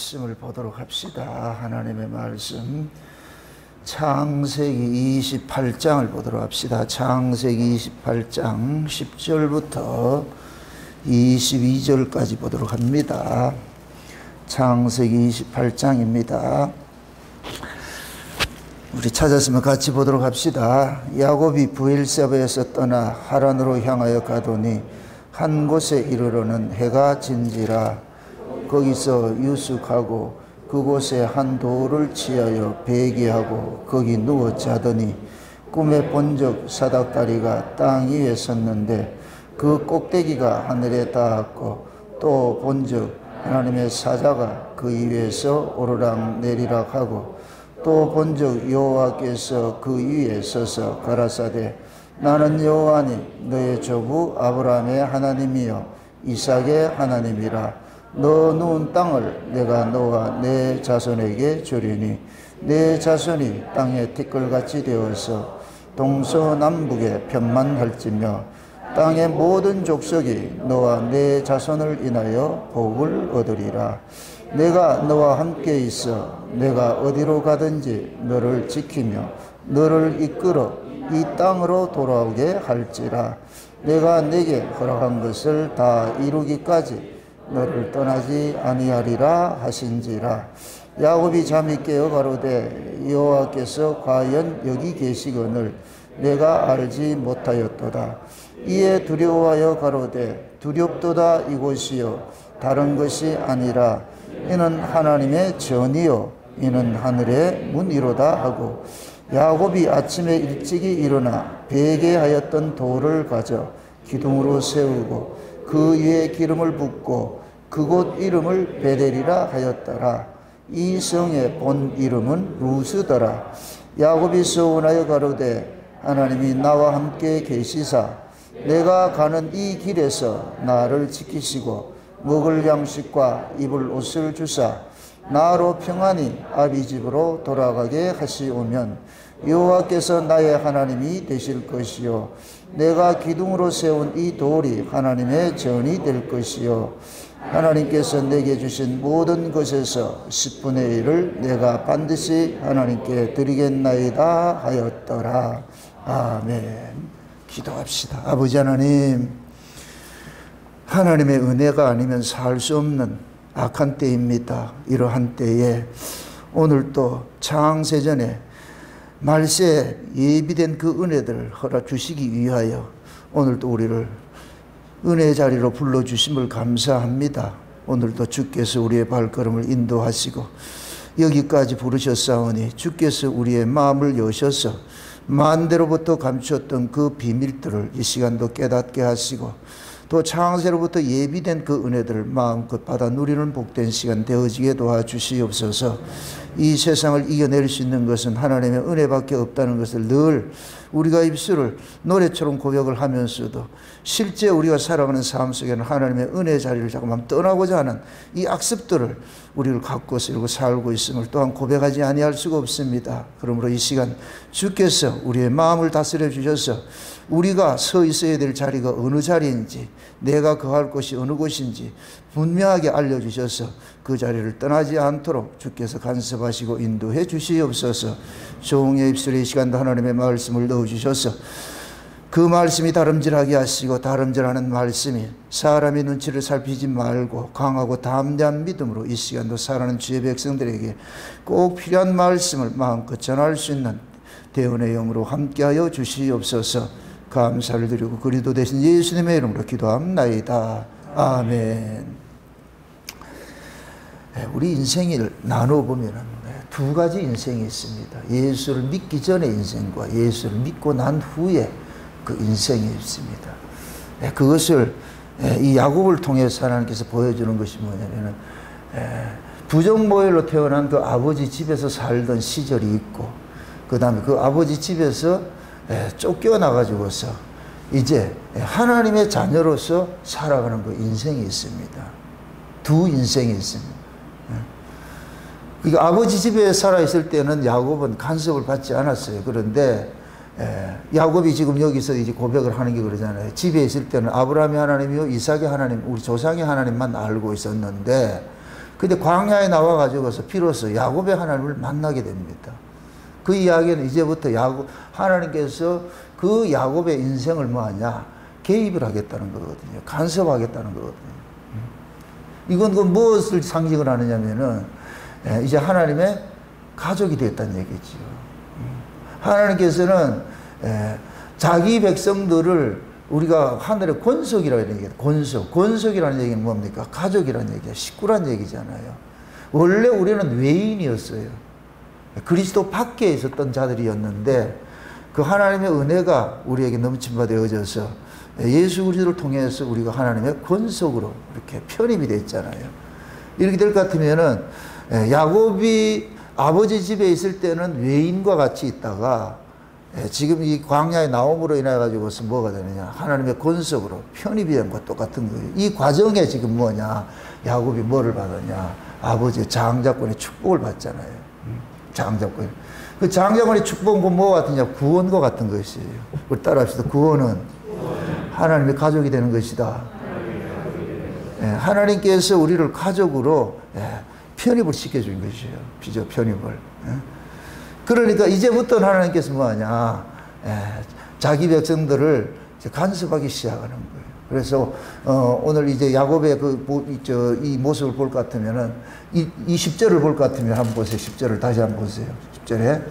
말씀을 보도록 합시다. 하나님의 말씀 창세기 28장을 보도록 합시다. 창세기 28장 10절부터 22절까지 보도록 합니다. 창세기 28장입니다. 우리 찾았으면 같이 보도록 합시다. 야곱이 브엘세바에서 떠나 하란으로 향하여 가더니 한 곳에 이르러는 해가 진지라. 거기서 유숙하고 그곳에 한 돌을 치하여 베개하고 거기 누워 자더니 꿈에 본적 사닥다리가 땅 위에 섰는데 그 꼭대기가 하늘에 닿았고 또 본적 하나님의 사자가 그 위에서 오르락 내리락 하고 또 본적 여호와께서 그 위에 서서 가라사대 나는 여호와니 너의 조부 아브라함의 하나님이요 이삭의 하나님이라. 너 누운 땅을 내가 너와 내 자손에게 주리니 내 자손이 땅의 티끌같이 되어서 동서남북에 편만할지며 땅의 모든 족속이 너와 내 자손을 인하여 복을 얻으리라. 내가 너와 함께 있어 내가 어디로 가든지 너를 지키며 너를 이끌어 이 땅으로 돌아오게 할지라. 내가 내게 허락한 것을 다 이루기까지 너를 떠나지 아니하리라 하신지라. 야곱이 잠이 깨어 가로되 여호와께서 과연 여기 계시거늘 내가 알지 못하였도다. 이에 두려워하여 가로되 두렵도다 이곳이요 다른 것이 아니라 이는 하나님의 전이요 이는 하늘의 문이로다 하고 야곱이 아침에 일찍이 일어나 베개하였던 돌을 가져 기둥으로 세우고 그 위에 기름을 붓고 그곳 이름을 베델이라 하였더라. 이 성의 본 이름은 루스더라. 야곱이 서운하여 가로되 하나님이 나와 함께 계시사 내가 가는 이 길에서 나를 지키시고 먹을 양식과 입을 옷을 주사 나로 평안히 아비 집으로 돌아가게 하시오면 여호와께서 나의 하나님이 되실 것이요 내가 기둥으로 세운 이 돌이 하나님의 전이 될 것이요 하나님께서 내게 주신 모든 것에서 10분의 1을 내가 반드시 하나님께 드리겠나이다 하였더라. 아멘. 기도합시다. 아버지 하나님, 하나님의 은혜가 아니면 살 수 없는 악한 때입니다. 이러한 때에 오늘 또 창세전에 말세에 예비된 그 은혜들을 허락 주시기 위하여 오늘도 우리를 은혜의 자리로 불러주심을 감사합니다. 오늘도 주께서 우리의 발걸음을 인도하시고 여기까지 부르셨사오니 주께서 우리의 마음을 여셔서 만대로부터 감추었던 그 비밀들을 이 시간도 깨닫게 하시고 또 창세로부터 예비된 그 은혜들을 마음껏 받아 누리는 복된 시간 되어지게 도와주시옵소서. 이 세상을 이겨낼 수 있는 것은 하나님의 은혜밖에 없다는 것을 늘 우리가 입술을 노래처럼 고백을 하면서도 실제 우리가 살아가는 삶 속에는 하나님의 은혜의 자리를 자꾸만 떠나고자 하는 이 악습들을 우리를 갖고 살고 있음을 또한 고백하지 아니할 수가 없습니다. 그러므로 이 시간 주께서 우리의 마음을 다스려 주셔서 우리가 서 있어야 될 자리가 어느 자리인지 내가 거할 곳이 어느 곳인지 분명하게 알려주셔서 그 자리를 떠나지 않도록 주께서 간섭하시고 인도해 주시옵소서. 종의 입술에 이 시간도 하나님의 말씀을 넣어주셔서 그 말씀이 다름질하게 하시고 다름질하는 말씀이 사람의 눈치를 살피지 말고 강하고 담대한 믿음으로 이 시간도 살아가는 주의 백성들에게 꼭 필요한 말씀을 마음껏 전할 수 있는 대언의 영으로 함께하여 주시옵소서. 감사를 드리고 그리스도 되신 예수님의 이름으로 기도합나이다. 아멘. 우리 인생을 나눠보면 두 가지 인생이 있습니다. 예수를 믿기 전의 인생과 예수를 믿고 난 후에 그 인생이 있습니다. 그것을 이 야곱을 통해서 하나님께서 보여주는 것이 뭐냐면 부정모혈로 태어난 그 아버지 집에서 살던 시절이 있고 그 다음에 그 아버지 집에서 쫓겨나가지고서 이제 하나님의 자녀로서 살아가는 그 인생이 있습니다. 두 인생이 있습니다. 그러니까 아버지 집에 살아있을 때는 야곱은 간섭을 받지 않았어요. 그런데 야곱이 지금 여기서 이제 고백을 하는 게 그러잖아요. 집에 있을 때는 아브라함의 하나님이요 이삭의 하나님, 우리 조상의 하나님만 알고 있었는데 근데 광야에 나와가지고서 비로소 야곱의 하나님을 만나게 됩니다. 그 이야기는 이제부터 하나님께서 그 야곱의 인생을 뭐하냐? 개입을 하겠다는 거거든요. 간섭하겠다는 거거든요. 이건 그 무엇을 상징을 하느냐면은 이제 하나님의 가족이 됐다는 얘기죠. 하나님께서는 자기 백성들을 우리가 하늘의 권속이라고 얘기해요. 권속이라는 얘기는 뭡니까? 가족이라는 얘기야. 식구라는 얘기잖아요. 원래 우리는 외인이었어요. 그리스도 밖에 있었던 자들이었는데 그 하나님의 은혜가 우리에게 넘침바 되어져서 예수 그리스도를 통해서 우리가 하나님의 권속으로 이렇게 편입이 됐잖아요. 이렇게 될 것 같으면은 야곱이 아버지 집에 있을 때는 외인과 같이 있다가 지금 이 광야에 나옴으로 인해 가지고서 뭐가 되느냐? 하나님의 권속으로 편입이 된 것과 똑같은 거예요. 이 과정에 지금 뭐냐? 야곱이 뭐를 받았냐? 아버지의 장자권의 축복을 받잖아요. 장자권. 그 장자권의 축복은 뭐가 같으냐? 구원과 같은 것이에요. 우리 따라합시다. 구원은 하나님의 가족이 되는 것이다. 하나님께서 우리를 가족으로 편입을 시켜준 것이에요. 비죠, 편입을. 그러니까 이제부터 하나님께서 뭐하냐? 자기 백성들을 간섭하기 시작하는 거예요. 그래서 오늘 이제 야곱의 이 모습을 볼 것 같으면은 이 10절을 볼 것 같으면 한번 보세요. 10절을 다시 한번 보세요. 10절에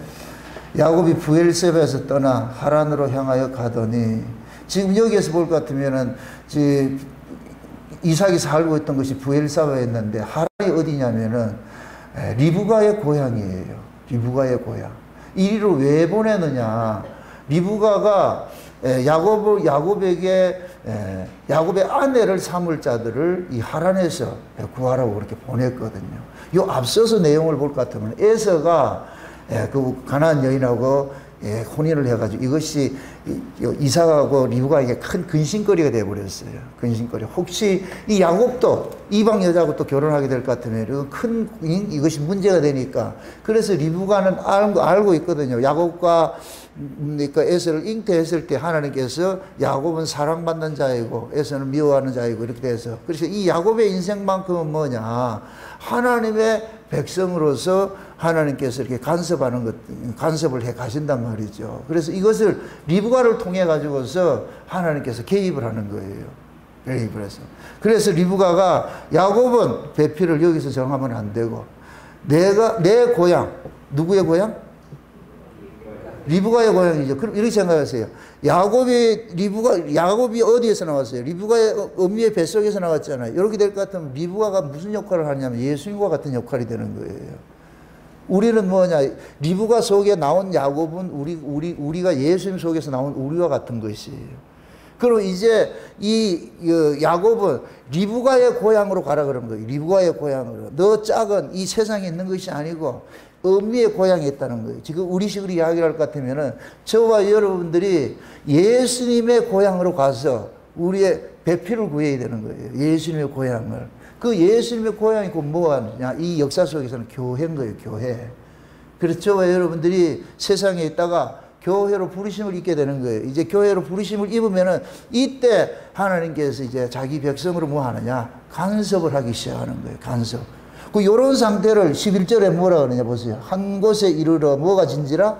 야곱이 부엘세바에서 떠나 하란으로 향하여 가더니, 지금 여기에서 볼 것 같으면은 이삭이 살고 있던 것이 부엘세바였는데 하란이 어디냐면은 리브가의 고향이에요. 리브가의 고향. 이리로 왜 보내느냐? 리브가가 야곱의 아내를 삼을 자들을 이 하란에서 구하라고 그렇게 보냈거든요. 요 앞서서 내용을 볼 것 같으면 에서가 그 가나안 여인하고 혼인을 해가지고 이것이 이삭하고 리브가에게 큰 근심거리가 되어버렸어요. 근심거리. 혹시 이 야곱도 이방 여자하고 또 결혼하게 될 것 같으면 이것이 문제가 되니까, 그래서 리브가는 알고 있거든요. 야곱과 그러니까 에서를 잉태했을 때 하나님께서 야곱은 사랑받는 자이고 에서는 미워하는 자이고 이렇게 돼서, 그래서 이 야곱의 인생만큼은 뭐냐? 하나님의 백성으로서 하나님께서 이렇게 간섭을 해 가신단 말이죠. 그래서 이것을 리브가를 통해 가지고서 하나님께서 개입을 하는 거예요. 개입을 해서. 그래서 리브가가 야곱은 배필을 여기서 정하면 안 되고, 내 고향, 누구의 고향? 리브가의 고향이죠. 그럼 이렇게 생각하세요. 야곱이 어디에서 나왔어요? 리브가의 어미의 뱃속에서 나왔잖아요. 이렇게 될 것 같으면 리브가가 무슨 역할을 하냐면 예수님과 같은 역할이 되는 거예요. 우리는 뭐냐? 리브가 속에 나온 야곱은 우리가 예수님 속에서 나온 우리와 같은 것이에요. 그럼 이제 야곱은 리브가의 고향으로 가라 그런 거예요. 리브가의 고향으로. 너 짝은 이 세상에 있는 것이 아니고 어미의 고향에 있다는 거예요. 지금 우리식으로 이야기를 할 것 같으면은 저와 여러분들이 예수님의 고향으로 가서 우리의 배필을 구해야 되는 거예요. 예수님의 고향을. 그 예수님의 고향이 뭐 하느냐? 이 역사 속에서는 교회인 거예요. 교회. 그래서 저와 여러분들이 세상에 있다가 교회로 부르심을 입게 되는 거예요. 이제 교회로 부르심을 입으면은 이때 하나님께서 이제 자기 백성으로 뭐 하느냐? 간섭을 하기 시작하는 거예요. 간섭. 요런 상태를 11절에 뭐라 그러냐 보세요. 한 곳에 이르러 뭐가 진지라?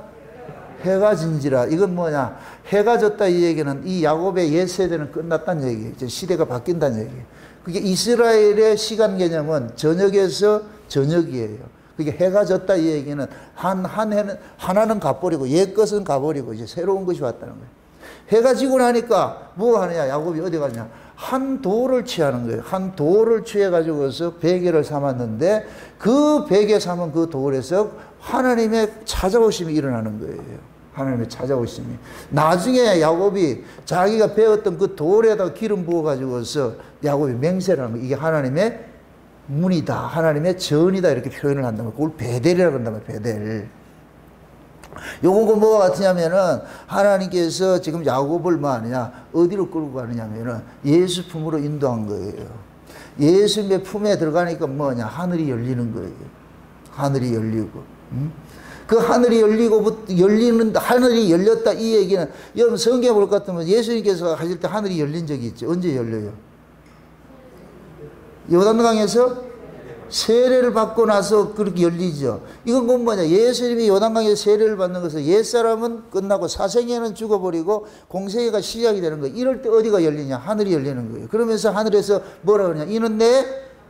해가 진지라. 이건 뭐냐? 해가 졌다 이 얘기는 이 야곱의 옛 세대는 끝났다는 얘기예요. 이제 시대가 바뀐다는 얘기예요. 그게 이스라엘의 시간 개념은 저녁에서 저녁이에요. 그게 해가 졌다 이 얘기는 하나는 가버리고 옛 것은 가버리고 이제 새로운 것이 왔다는 거예요. 해가 지고 나니까 뭐 하느냐? 야곱이 어디 가냐? 한 돌을 취하는 거예요. 한 돌을 취해가지고서 베개를 삼았는데 그 베개 삼은 그 돌에서 하나님의 찾아오심이 일어나는 거예요. 하나님의 찾아오심이. 나중에 야곱이 자기가 배웠던 그 돌에다 기름 부어가지고서 야곱이 맹세를 하는 거예요. 이게 하나님의 문이다. 하나님의 전이다. 이렇게 표현을 한단 말이에요. 그걸 베델이라고 한단 말이에요. 베델. 요거가 뭐가 같으냐면은 하나님께서 지금 야곱을 뭐 하느냐? 어디로 끌고 가느냐면은 예수 품으로 인도한 거예요. 예수님의 품에 들어가니까 뭐냐? 하늘이 열리는 거예요. 하늘이 열리고. 그 하늘이 하늘이 열렸다 이 얘기는 여러분 성경에 볼 것 같으면 예수님께서 하실 때 하늘이 열린 적이 있죠. 언제 열려요? 요단강에서 세례를 받고 나서 그렇게 열리죠. 이건 건 뭐냐? 예수님이 요단강에 세례를 받는 것은 옛사람은 끝나고 사생애는 죽어버리고 공생애가 시작이 되는 거예요. 이럴 때 어디가 열리냐? 하늘이 열리는 거예요. 그러면서 하늘에서 뭐라 그러냐? 이는 내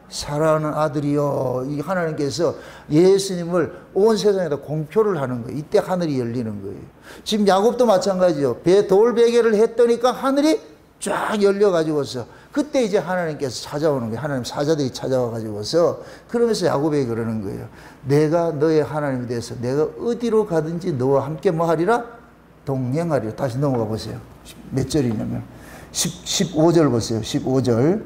사랑하는 아들이요. 이 하나님께서 예수님을 온 세상에다 공표를 하는 거예요. 이때 하늘이 열리는 거예요. 지금 야곱도 마찬가지죠. 돌베개를 했더니까 하늘이 쫙 열려가지고서 그때 이제 하나님께서 찾아오는 거예요. 하나님 사자들이 찾아와가지고서 그러면서 야곱에게 그러는 거예요. 내가 너의 하나님이 돼서 내가 어디로 가든지 너와 함께 뭐 하리라? 동행하리라. 다시 넘어가 보세요. 몇 절이냐면 15절 보세요. 15절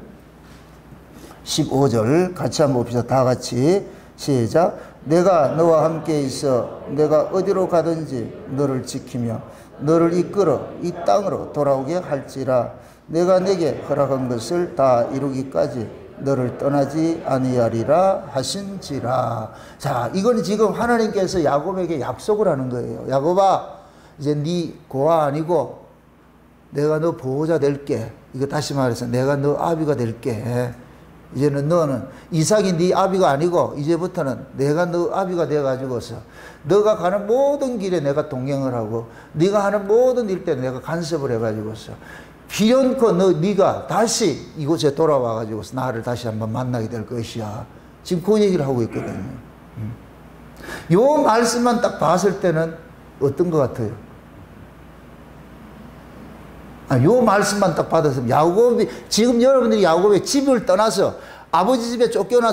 같이 한번 봅시다. 다 같이 시작. 내가 너와 함께 있어 내가 어디로 가든지 너를 지키며 너를 이끌어 이 땅으로 돌아오게 할지라. 내가 내게 허락한 것을 다 이루기까지 너를 떠나지 아니하리라 하신지라. 자, 이건 지금 하나님께서 야곱에게 약속을 하는 거예요. 야곱아, 이제 네 고아 아니고 내가 너 보호자 될게. 이거 다시 말해서 내가 너 아비가 될게. 이제는 너는 이삭이 네 아비가 아니고 이제부터는 내가 너 아비가 돼가지고서 너가 가는 모든 길에 내가 동행을 하고 네가 하는 모든 일 때 내가 간섭을 해가지고서 비련코 네가 다시 이곳에 돌아와가지고서 나를 다시 한번 만나게 될 것이야. 지금 그 얘기를 하고 있거든요. 요 말씀만 딱 봤을 때는 어떤 것 같아요? 요 말씀만 딱 받았으면 야곱이 지금 여러분들이 야곱의 집을 떠나서 아버지 집에 쫓겨난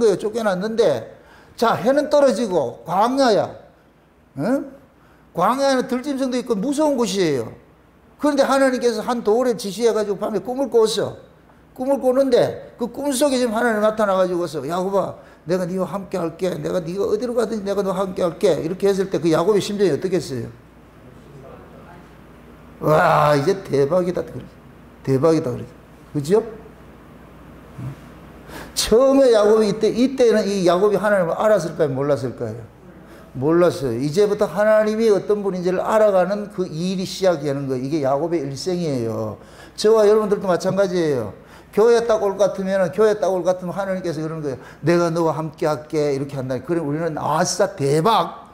거예요. 쫓겨났는데 자, 해는 떨어지고 광야야. 응? 광야에는 들짐승도 있고 무서운 곳이에요. 그런데 하나님께서 한 돌에 지시해가지고 밤에 꿈을 꿨어. 꿈을 꿨는데 그 꿈속에 지금 하나님 나타나가지고서 야곱아, 내가 네와 함께 할게. 내가 네가 어디로 가든지 내가 너와 함께 할게. 이렇게 했을 때 그 야곱의 심정이 어떻겠어요? 와, 이제 대박이다. 대박이다. 그죠? 처음에 야곱이 이때는 이 야곱이 하나님을 알았을까요? 몰랐을까요? 몰랐어요. 이제부터 하나님이 어떤 분인지를 알아가는 그 일이 시작되는 거예요. 이게 야곱의 일생이에요. 저와 여러분들도 마찬가지예요. 교회 딱 올 것 같으면 하나님께서 그러는 거예요. 내가 너와 함께 할게. 이렇게 한다. 그럼 우리는 아싸 대박.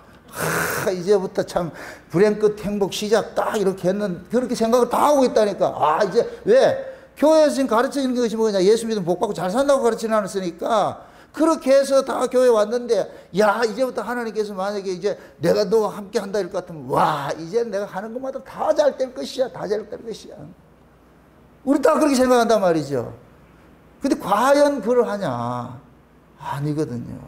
이제부터 참 불행 끝 행복 시작 딱 이렇게 했는 그렇게 생각을 다 하고 있다니까. 이제 왜? 교회에서 지금 가르치는 것이 뭐냐? 예수 믿으면 복 받고 잘 산다고 가르치지 않았으니까 그렇게 해서 다 교회 왔는데 야, 이제부터 하나님께서 만약에 이제 내가 너와 함께 한다 이럴 것 같으면 와, 이제 내가 하는 것마다 다 잘 될 것이야. 다 잘 될 것이야. 우리 다 그렇게 생각한단 말이죠. 근데 과연 그러하냐? 아니거든요.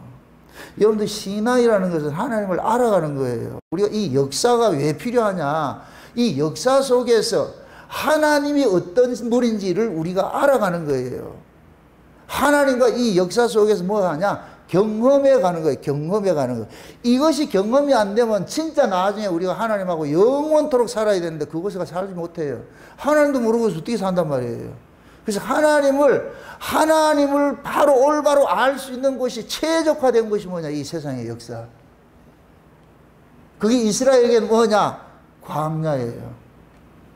여러분들 신앙이라는 것은 하나님을 알아가는 거예요. 우리가 이 역사가 왜 필요하냐? 이 역사 속에서 하나님이 어떤 분인지를 우리가 알아가는 거예요. 하나님과 이 역사 속에서 뭐 하냐? 경험해 가는 거예요. 경험해 가는 거. 이것이 경험이 안 되면 진짜 나중에 우리가 하나님하고 영원토록 살아야 되는데 그것을 살지 못해요. 하나님도 모르고 어떻게 산단 말이에요. 그래서 하나님을 바로 올바로 알 수 있는 곳이 최적화된 것이 뭐냐? 이 세상의 역사. 그게 이스라엘에게는 뭐냐? 광야예요.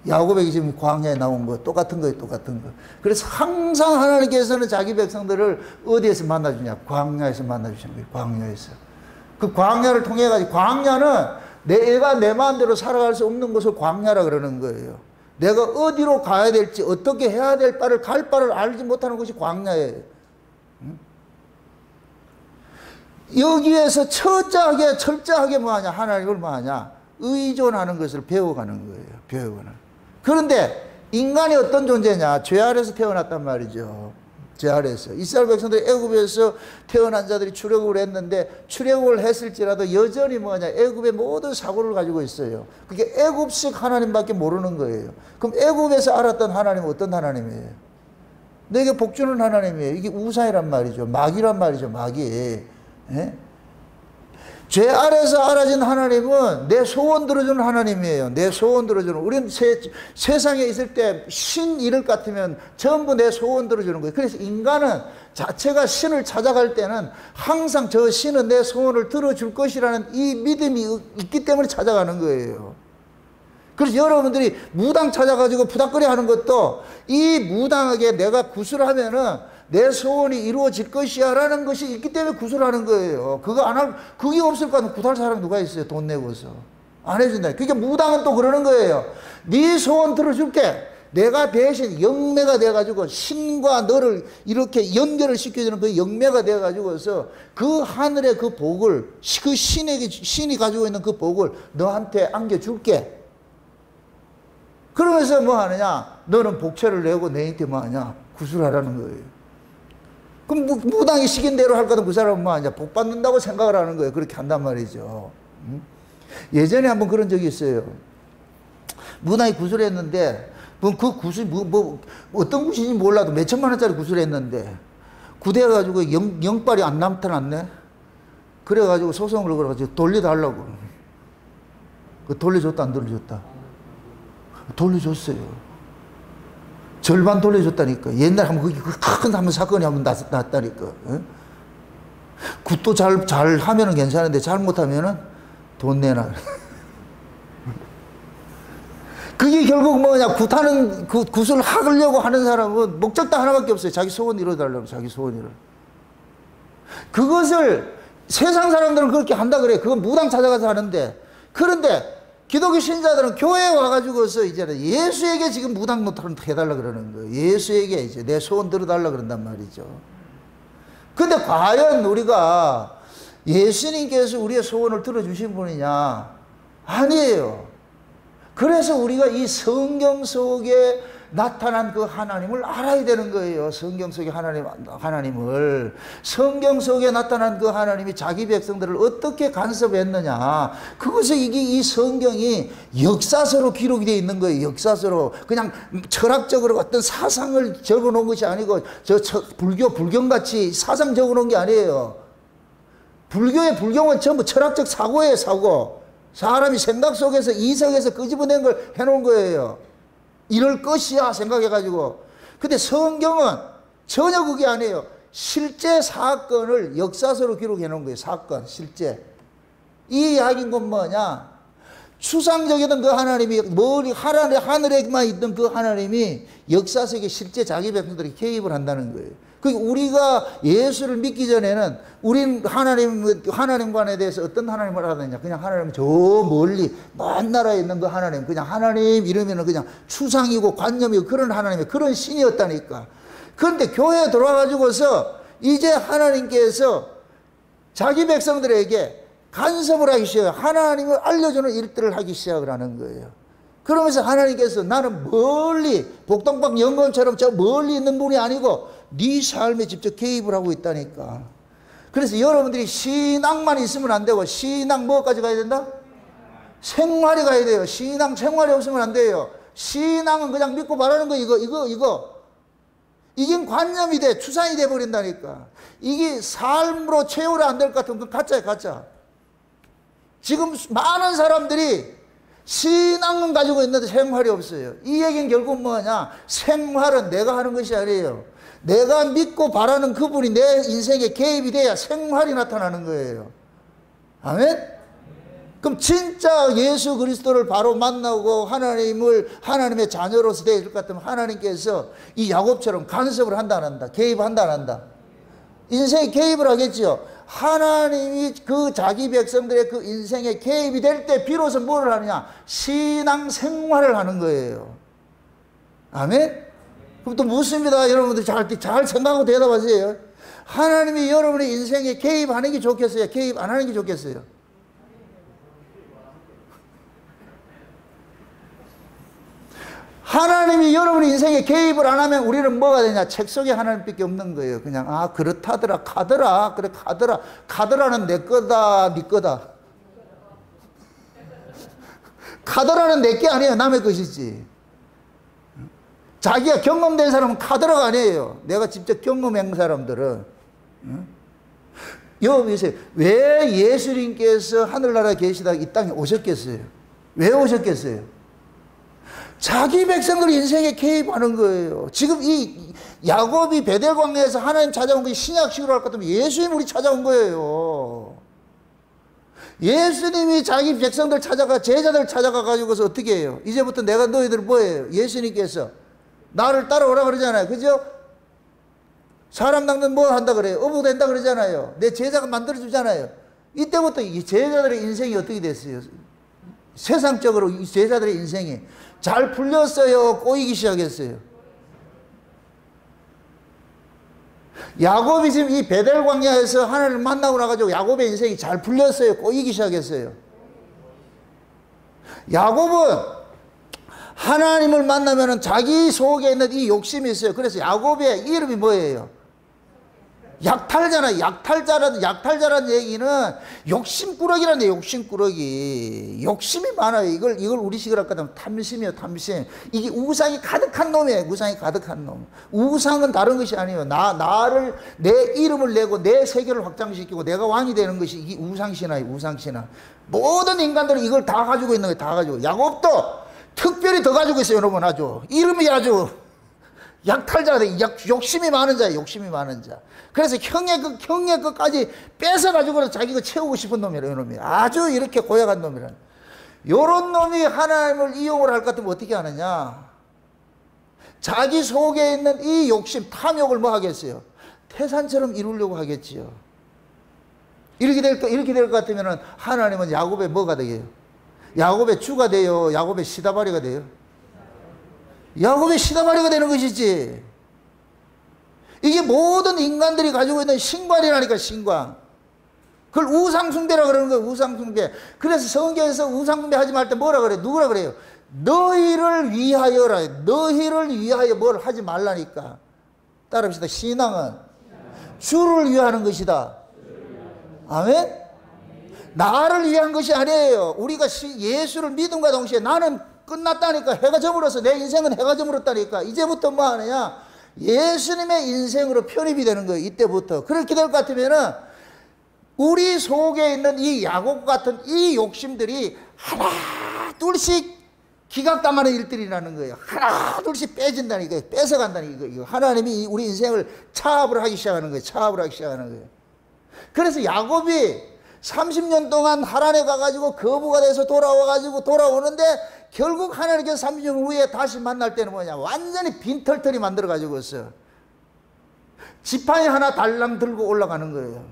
야곱에게 지금 광야에 나온 거 똑같은 거예요. 똑같은 거. 그래서 항상 하나님께서는 자기 백성들을 어디에서 만나주냐? 광야에서 만나주시는 거예요. 광야에서. 그 광야를 통해 가지고 광야는 내가 내 마음대로 살아갈 수 없는 것을 광야라 그러는 거예요. 내가 어디로 가야 될지 어떻게 해야 될 바를 갈 바를 알지 못하는 것이 광야예요. 여기에서 철저하게 뭐하냐? 하나님을 뭐하냐? 의존하는 것을 배워가는 거예요. 배워가는. 그런데 인간이 어떤 존재냐? 죄 아래서 태어났단 말이죠. 죄 아래서. 이스라엘 백성들이 애굽에서 태어난 자들이 출애굽을 했는데 출애굽을 했을지라도 여전히 뭐냐? 애굽의 모든 사고를 가지고 있어요. 그게 애굽식 하나님밖에 모르는 거예요. 그럼 애굽에서 알았던 하나님은 어떤 하나님이에요? 내게 복주는 하나님이에요. 이게 우상이란 말이죠. 마귀란 말이죠. 마귀. 예? 죄 아래서 알아진 하나님은 내 소원 들어주는 하나님이에요. 내 소원 들어주는. 우리는 세상에 있을 때 신 이럴 것 같으면 전부 내 소원 들어주는 거예요. 그래서 인간은 자체가 신을 찾아갈 때는 항상 저 신은 내 소원을 들어줄 것이라는 이 믿음이 있기 때문에 찾아가는 거예요. 그래서 여러분들이 무당 찾아가지고 부닥거려 하는 것도 이 무당에게 내가 구슬하면은 내 소원이 이루어질 것이야 라는 것이 있기 때문에 구술하는 거예요. 그게 없을 거면 구할 사람 누가 있어요? 돈 내고서. 안 해준다. 그러니까 무당은 또 그러는 거예요. 네 소원 들어줄게. 내가 대신 영매가 돼가지고 신과 너를 이렇게 연결을 시켜주는 그 영매가 돼가지고서 그 하늘의 그 복을, 그 신이 가지고 있는 그 복을 너한테 안겨줄게. 그러면서 뭐 하느냐? 너는 복채를 내고 내한테 뭐 하냐? 구술하라는 거예요. 그럼 무당이 시킨 대로 할 거든 그 사람은 뭐 하냐? 복 받는다고 생각을 하는 거예요. 그렇게 한단 말이죠. 예전에 한번 그런 적이 있어요. 무당이 구술했는데 그 구슬, 어떤 구슬인지 몰라도 몇 천만 원짜리 구슬 했는데, 구대가지고 영빨이 안 나타났네? 그래가지고 소송을 걸어가지고 돌려달라고. 돌려줬다, 안 돌려줬다? 돌려줬어요. 절반 돌려줬다니까. 옛날에 한번 큰 사건이 한번 났다니까. 굿도 잘 하면은 괜찮은데, 잘못하면은 돈 내놔. 그게 결국 뭐냐, 굿하는, 굿을 하려고 하는 사람은 목적도 하나밖에 없어요. 자기 소원 이뤄달라고, 자기 소원 이뤄. 그것을 세상 사람들은 그렇게 한다 그래요. 그건 무당 찾아가서 하는데. 그런데 기독교 신자들은 교회에 와가지고서 이제는 예수에게 지금 무당 노릇을 해달라 그러는 거예요. 예수에게 이제 내 소원 들어달라 그런단 말이죠. 근데 과연 우리가 예수님께서 우리의 소원을 들어주신 분이냐? 아니에요. 그래서 우리가 이 성경 속에 나타난 그 하나님을 알아야 되는 거예요. 성경 속의 하나님을. 성경 속에 나타난 그 하나님이 자기 백성들을 어떻게 간섭했느냐. 그것이 이 성경이 역사서로 기록이 되어 있는 거예요. 역사서로. 그냥 철학적으로 어떤 사상을 적어 놓은 것이 아니고, 불경같이 사상 적어 놓은 게 아니에요. 불경은 전부 철학적 사고예요, 사고. 사람이 생각 속에서 이성에서 끄집어낸 걸 해놓은 거예요. 이럴 것이야 생각해가지고. 근데 성경은 전혀 그게 아니에요. 실제 사건을 역사서로 기록해 놓은 거예요. 사건, 실제. 이 이야기인 건 뭐냐? 추상적이던 그 하나님이 머리 하늘에만 있던 그 하나님이 역사 속에 실제 자기 백성들이 개입을 한다는 거예요. 우리가 예수를 믿기 전에는 우린 하나님관에 대해서 어떤 하나님을 알았느냐? 그냥 하나님 저 멀리 먼 나라에 있는 그 하나님, 그냥 하나님 이러면은 그냥 추상이고 관념이고 그런 하나님의 그런 신이었다니까. 그런데 교회에 들어와가지고서 이제 하나님께서 자기 백성들에게 간섭을 하기 시작해요. 하나님을 알려주는 일들을 하기 시작을 하는 거예요. 그러면서 하나님께서 나는 멀리 복동방 영검처럼 저 멀리 있는 분이 아니고 네 삶에 직접 개입을 하고 있다니까. 그래서 여러분들이 신앙만 있으면 안 되고, 신앙 뭐까지 가야 된다? 생활이 가야 돼요. 신앙 생활이 없으면 안 돼요. 신앙은 그냥 믿고 말하는 거 이거. 이게 관념이 돼. 추상이 돼 버린다니까. 이게 삶으로 채우려 안 될 것 같으면 그건 가짜야, 가짜. 지금 많은 사람들이 신앙은 가지고 있는데 생활이 없어요. 이 얘기는 결국 뭐냐? 생활은 내가 하는 것이 아니에요. 내가 믿고 바라는 그분이 내 인생에 개입이 돼야 생활이 나타나는 거예요. 아멘? 그럼 진짜 예수 그리스도를 바로 만나고 하나님의 자녀로서 되어질 것 같으면 하나님께서 이 야곱처럼 간섭을 한다 안 한다? 개입한다 안 한다? 인생에 개입을 하겠죠. 하나님이 그 자기 백성들의 그 인생에 개입이 될 때 비로소 뭐를 하느냐? 신앙 생활을 하는 거예요. 아멘? 그럼 또 묻습니다. 여러분들 잘 생각하고 대답하세요. 하나님이 여러분의 인생에 개입하는 게 좋겠어요? 개입 안 하는 게 좋겠어요? 하나님이 여러분의 인생에 개입을 안 하면 우리는 뭐가 되냐? 책 속에 하나님밖에 없는 거예요. 그냥 그렇다더라, 카더라, 그래 카더라는 내 거다, 네 거다. 카더라는 내 게 아니에요. 남의 것이지. 자기가 경험된 사람은 카더라가 아니에요. 내가 직접 경험한 사람들은. 여러분 보세요. 왜 예수님께서 하늘나라에 계시다 이 땅에 오셨겠어요? 왜 오셨겠어요? 자기 백성들 인생에 개입하는 거예요. 지금 이 야곱이 베델광야에서 하나님 찾아온 게 신약식으로 할 것 같으면 예수님 우리 찾아온 거예요. 예수님이 자기 백성들 찾아가 제자들 찾아가 가지고서 어떻게 해요? 이제부터 내가 너희들 뭐예요? 예수님께서 나를 따라오라 그러잖아요. 그죠? 사람 낚는 뭐 한다 그래요? 어부된다 그러잖아요. 내 제자가 만들어주잖아요. 이때부터 이 제자들의 인생이 어떻게 됐어요? 세상적으로 이 제자들의 인생이 잘 풀렸어요? 꼬이기 시작했어요? 야곱이 지금 이 베델 광야에서 하나님을 만나고 나가지고 야곱의 인생이 잘 풀렸어요? 꼬이기 시작했어요? 야곱은 하나님을 만나면 자기 속에 있는 이 욕심이 있어요. 그래서 야곱의 이름이 뭐예요? 약탈자나, 약탈자라는 얘기는 욕심꾸러기라는 얘기예요. 욕심꾸러기. 욕심이 많아요. 이걸 우리식으로 할까 하면 탐심이에요. 탐심. 이게 우상이 가득한 놈이에요. 우상이 가득한 놈. 우상은 다른 것이 아니에요. 내 이름을 내고 내 세계를 확장시키고 내가 왕이 되는 것이 이게 우상신화예요. 우상신화. 모든 인간들은 이걸 다 가지고 있는 거예요. 다 가지고. 야곱도 특별히 더 가지고 있어요. 여러분 아주. 이름이 아주 약탈자가 돼. 욕심이 많은 자예요. 욕심이 많은 자. 그래서 형의 것까지 뺏어가지고 자기가 채우고 싶은 놈이라, 이놈이. 아주 이렇게 고약한 놈이라. 요런 놈이 하나님을 이용을 할 것 같으면 어떻게 하느냐? 자기 속에 있는 이 욕심, 탐욕을 뭐 하겠어요? 태산처럼 이루려고 하겠지요. 이렇게 될 것 같으면 하나님은 야곱의 뭐가 되게요? 야곱의 주가 돼요? 야곱의 시다바리가 돼요? 야곱의 시다바리가 되는 것이지. 이게 모든 인간들이 가지고 있는 신관이라니까, 신관. 그걸 우상숭배라 그러는 거예요. 우상숭배. 그래서 성경에서 우상숭배 하지 말 때 뭐라 그래요? 누구라 그래요? 너희를 위하여라. 너희를 위하여 뭘 하지 말라니까. 따라합시다. 신앙은 주를 위하는 것이다. 아멘? 나를 위한 것이 아니에요. 우리가 예수를 믿음과 동시에 나는 끝났다니까. 해가 저물었어. 내 인생은 해가 저물었다니까. 이제부터 뭐 하느냐? 예수님의 인생으로 편입이 되는 거예요. 이때부터. 그렇게 될 것 같으면은 우리 속에 있는 이 야곱 같은 이 욕심들이 하나 둘씩 기각당하는 일들이라는 거예요. 하나 둘씩 빼진다니까. 뺏어간다니까. 이거 하나님이 우리 인생을 차압을 하기 시작하는 거예요. 차압을 하기 시작하는 거예요. 그래서 야곱이 30년 동안 하란에 가가지고 거부가 돼서 돌아오는데 결국 하나님께서 30년 후에 다시 만날 때는 뭐냐? 완전히 빈털털이 만들어가지고 있어. 지팡이 하나 달랑 들고 올라가는 거예요.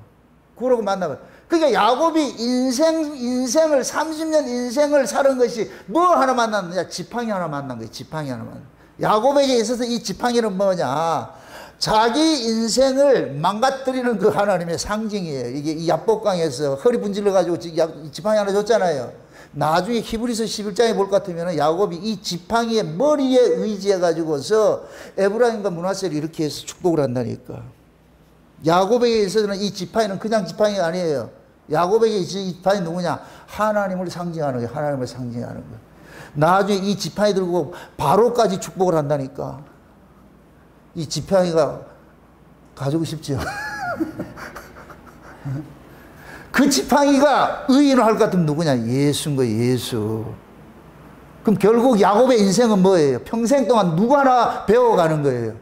그러고 만나고. 그러니까 야곱이 인생을 30년 인생을 사는 것이 뭐 하나 만났느냐? 지팡이 하나 만난 거예요. 지팡이 하나 만난. 야곱에게 있어서 이 지팡이는 뭐냐? 자기 인생을 망가뜨리는 그 하나님의 상징이에요. 이게 이 야복강에서 허리 분질러가지고 지팡이 하나 줬잖아요. 나중에 히브리서 11장에 볼 것 같으면 야곱이 이 지팡이의 머리에 의지해가지고서 에브라임과 므낫세를 이렇게 해서 축복을 한다니까. 야곱에게 있어서는 이 지팡이는 그냥 지팡이가 아니에요. 야곱에게 이 지팡이 누구냐? 하나님을 상징하는 거예요. 하나님을 상징하는 거예요. 나중에 이 지팡이 들고 바로까지 축복을 한다니까. 이 지팡이가 가지고 싶죠. 그 지팡이가 의인을 할 것 같으면 누구냐? 예수인 거예요. 예수. 그럼 결국 야곱의 인생은 뭐예요? 평생 동안 누구 하나 배워가는 거예요.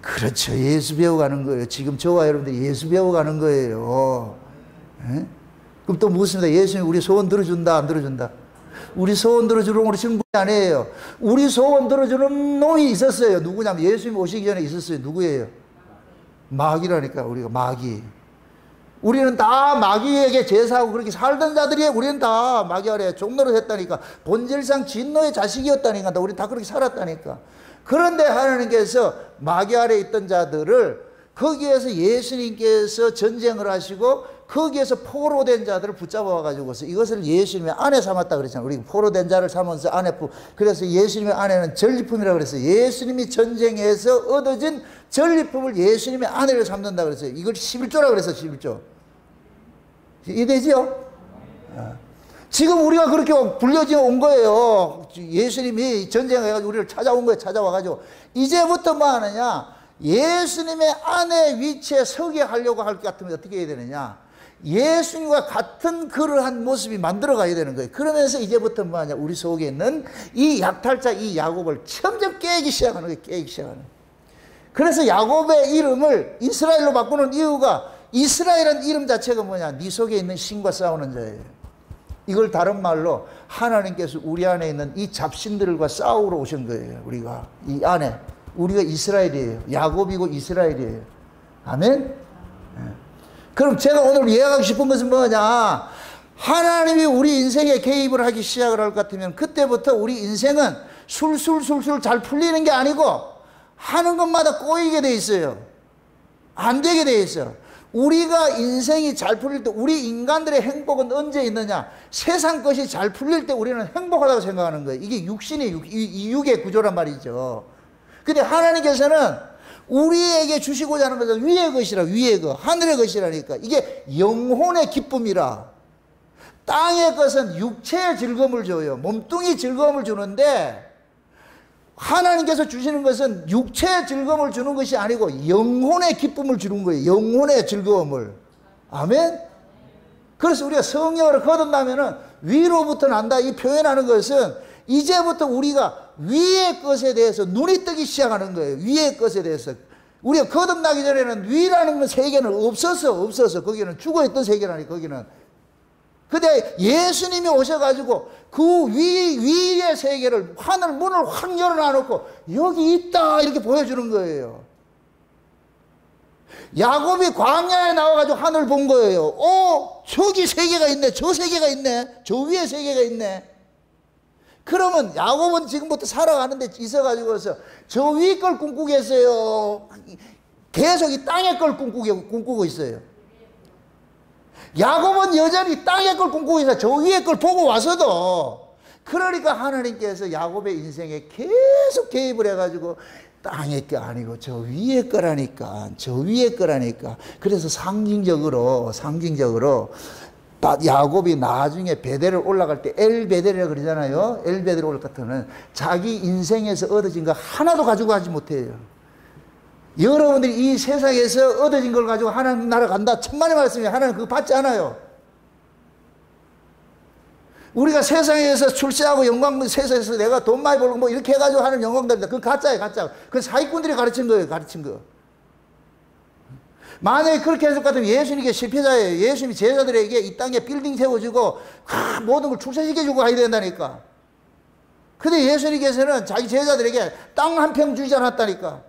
그렇죠. 예수 배워가는 거예요. 지금 저와 여러분들 예수 배워가는 거예요. 에? 그럼 또 묻습니다. 예수님 우리 소원 들어준다 안 들어준다? 우리 소원 들어주는 우리 친구 아니에요. 우리 소원 들어주는 놈이 있었어요. 누구냐면 예수님 오시기 전에 있었어요. 누구예요? 마귀라니까. 우리가 마귀. 우리는 다 마귀에게 제사하고 그렇게 살던 자들이에요. 우리는 다 마귀 아래 종노릇 했다니까. 본질상 진노의 자식이었다니까. 우리는 다 그렇게 살았다니까. 그런데 하나님께서 마귀 아래 있던 자들을 거기에서 예수님께서 전쟁을 하시고 거기에서 포로된 자들을 붙잡아 가지고서 이것을 예수님의 아내 삼았다 그랬잖아요. 우리 포로된 자를 삼아서 아내품. 그래서 예수님의 아내는 전리품이라고 그랬어요. 예수님이 전쟁에서 얻어진 전리품을 예수님의 아내를 삼는다 그랬어요. 이걸 11조라고 그랬어요. 11조. 이해되지요? 지금 우리가 그렇게 불려져 온 거예요. 예수님이 전쟁해가지고 우리를 찾아온 거예요. 찾아와가지고 이제부터 뭐 하느냐? 예수님의 아내 위치에 서게 하려고 할 것 같으면 어떻게 해야 되느냐? 예수님과 같은 그러한 모습이 만들어 가야 되는 거예요. 그러면서 이제부터 뭐 하냐? 우리 속에 있는 이 약탈자 이 야곱을 점점 깨기 시작하는 거예요. 깨기 시작하는 거예요. 그래서 야곱의 이름을 이스라엘로 바꾸는 이유가 이스라엘은 이름 자체가 뭐냐? 네 속에 있는 신과 싸우는 자예요. 이걸 다른 말로 하나님께서 우리 안에 있는 이 잡신들과 싸우러 오신 거예요. 우리가 이 안에 우리가 이스라엘이에요. 야곱이고 이스라엘이에요. 아멘? 그럼 제가 오늘 이야기하고 싶은 것은 뭐냐? 하나님이 우리 인생에 개입을 하기 시작을 할 것 같으면 그때부터 우리 인생은 술술술술 잘 풀리는 게 아니고 하는 것마다 꼬이게 돼 있어요. 안 되게 돼 있어요. 우리가 인생이 잘 풀릴 때, 우리 인간들의 행복은 언제 있느냐? 세상 것이 잘 풀릴 때 우리는 행복하다고 생각하는 거예요. 이게 육의 구조란 말이죠. 근데 하나님께서는 우리에게 주시고자 하는 것은 위의 것이라, 위의 것, 하늘의 것이라니까. 이게 영혼의 기쁨이라. 땅의 것은 육체의 즐거움을 줘요. 몸뚱이 즐거움을 주는데, 하나님께서 주시는 것은 육체의 즐거움을 주는 것이 아니고 영혼의 기쁨을 주는 거예요. 영혼의 즐거움을. 아멘? 그래서 우리가 성령을 거듭나면은 위로부터 난다 이 표현하는 것은 이제부터 우리가 위의 것에 대해서 눈이 뜨기 시작하는 거예요. 위의 것에 대해서. 우리가 거듭나기 전에는 위라는 세계는 없어서 거기는 죽어있던 세계라니 거기는. 근데 예수님이 오셔가지고 그 위의 세계를 하늘 문을 확 열어놔놓고 여기 있다 이렇게 보여주는 거예요. 야곱이 광야에 나와가지고 하늘 본 거예요. 저기 세계가 있네, 저 세계가 있네, 저 위에 세계가 있네. 그러면 야곱은 지금부터 살아가는데 있어가지고서 저 위에 걸 꿈꾸겠어요? 계속 이 땅의 걸 꿈꾸고 있어요. 야곱은 여전히 땅의 걸 꿈꾸고 있어요. 저 위에 걸 보고 와서도. 그러니까 하나님께서 야곱의 인생에 계속 개입을 해가지고 땅의 게 아니고 저 위에 거라니까, 저 위에 거라니까. 그래서 상징적으로 야곱이 나중에 베델을 올라갈 때 엘베델이라고 그러잖아요. 엘베델 올라갈 때는 자기 인생에서 얻어진 거 하나도 가지고 가지 못해요. 여러분들이 이 세상에서 얻어진 걸 가지고 하나님 나라 간다 천만의 말씀이 하나님 그거 받지 않아요. 우리가 세상에서 출세하고 영광, 세상에서 내가 돈 많이 벌고 뭐 이렇게 해가지고 하는 영광들이다. 그건 가짜예요, 가짜. 그건 사기꾼들이 가르친 거예요, 가르친 거. 만약에 그렇게 했을 것 같으면 예수님께 실패자예요. 예수님이 제자들에게 이 땅에 빌딩 세워주고 모든 걸 출세시켜주고 가야 된다니까. 근데 예수님께서는 자기 제자들에게 땅 한 평 주지 않았다니까.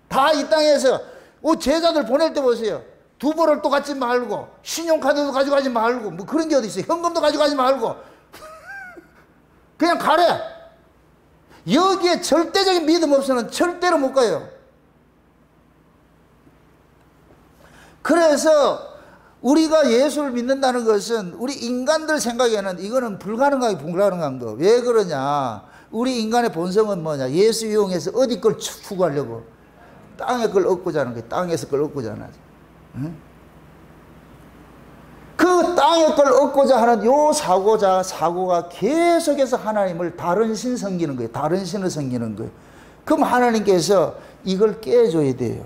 다 이 땅에서 제자들 보낼 때 보세요. 두보를 또 갖지 말고 신용카드도 가져가지 말고 뭐 그런 게 어디 있어요. 현금도 가져가지 말고 그냥 가래. 여기에 절대적인 믿음 없으면 절대로 못 가요. 그래서 우리가 예수를 믿는다는 것은 우리 인간들 생각에는 이거는 불가능한 거. 왜 그러냐? 우리 인간의 본성은 뭐냐? 예수 이용해서 어디 걸 추구하려고 땅의 걸 얻고자 하는 거예요. 땅에서 걸 얻고자 하는 거죠. 응? 그 땅의 걸 얻고자 하는 요 사고가 계속해서 하나님을 다른 신 섬기는 거예요. 다른 신을 섬기는 거예요. 그럼 하나님께서 이걸 깨줘야 돼요.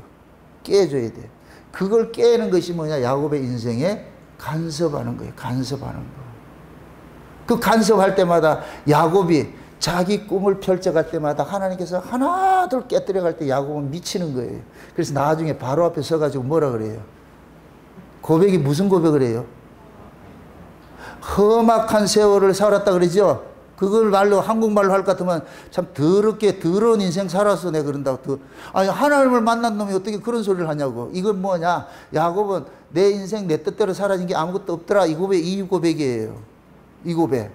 깨줘야 돼요. 그걸 깨는 것이 뭐냐? 야곱의 인생에 간섭하는 거예요. 간섭하는 거. 그 간섭할 때마다 야곱이 자기 꿈을 펼쳐갈 때마다 하나님께서 하나둘 깨뜨려갈 때 야곱은 미치는 거예요. 그래서 나중에 바로 앞에 서가지고 뭐라 그래요? 고백이 무슨 고백을 해요? 험악한 세월을 살았다 그러죠? 그걸 말로 한국말로 할 것 같으면 참 더러운 인생 살았어 내 그런다고. 아니 하나님을 만난 놈이 어떻게 그런 소리를 하냐고. 이건 뭐냐? 야곱은 내 인생 내 뜻대로 사라진 게 아무것도 없더라. 이 고백이에요. 이 고백.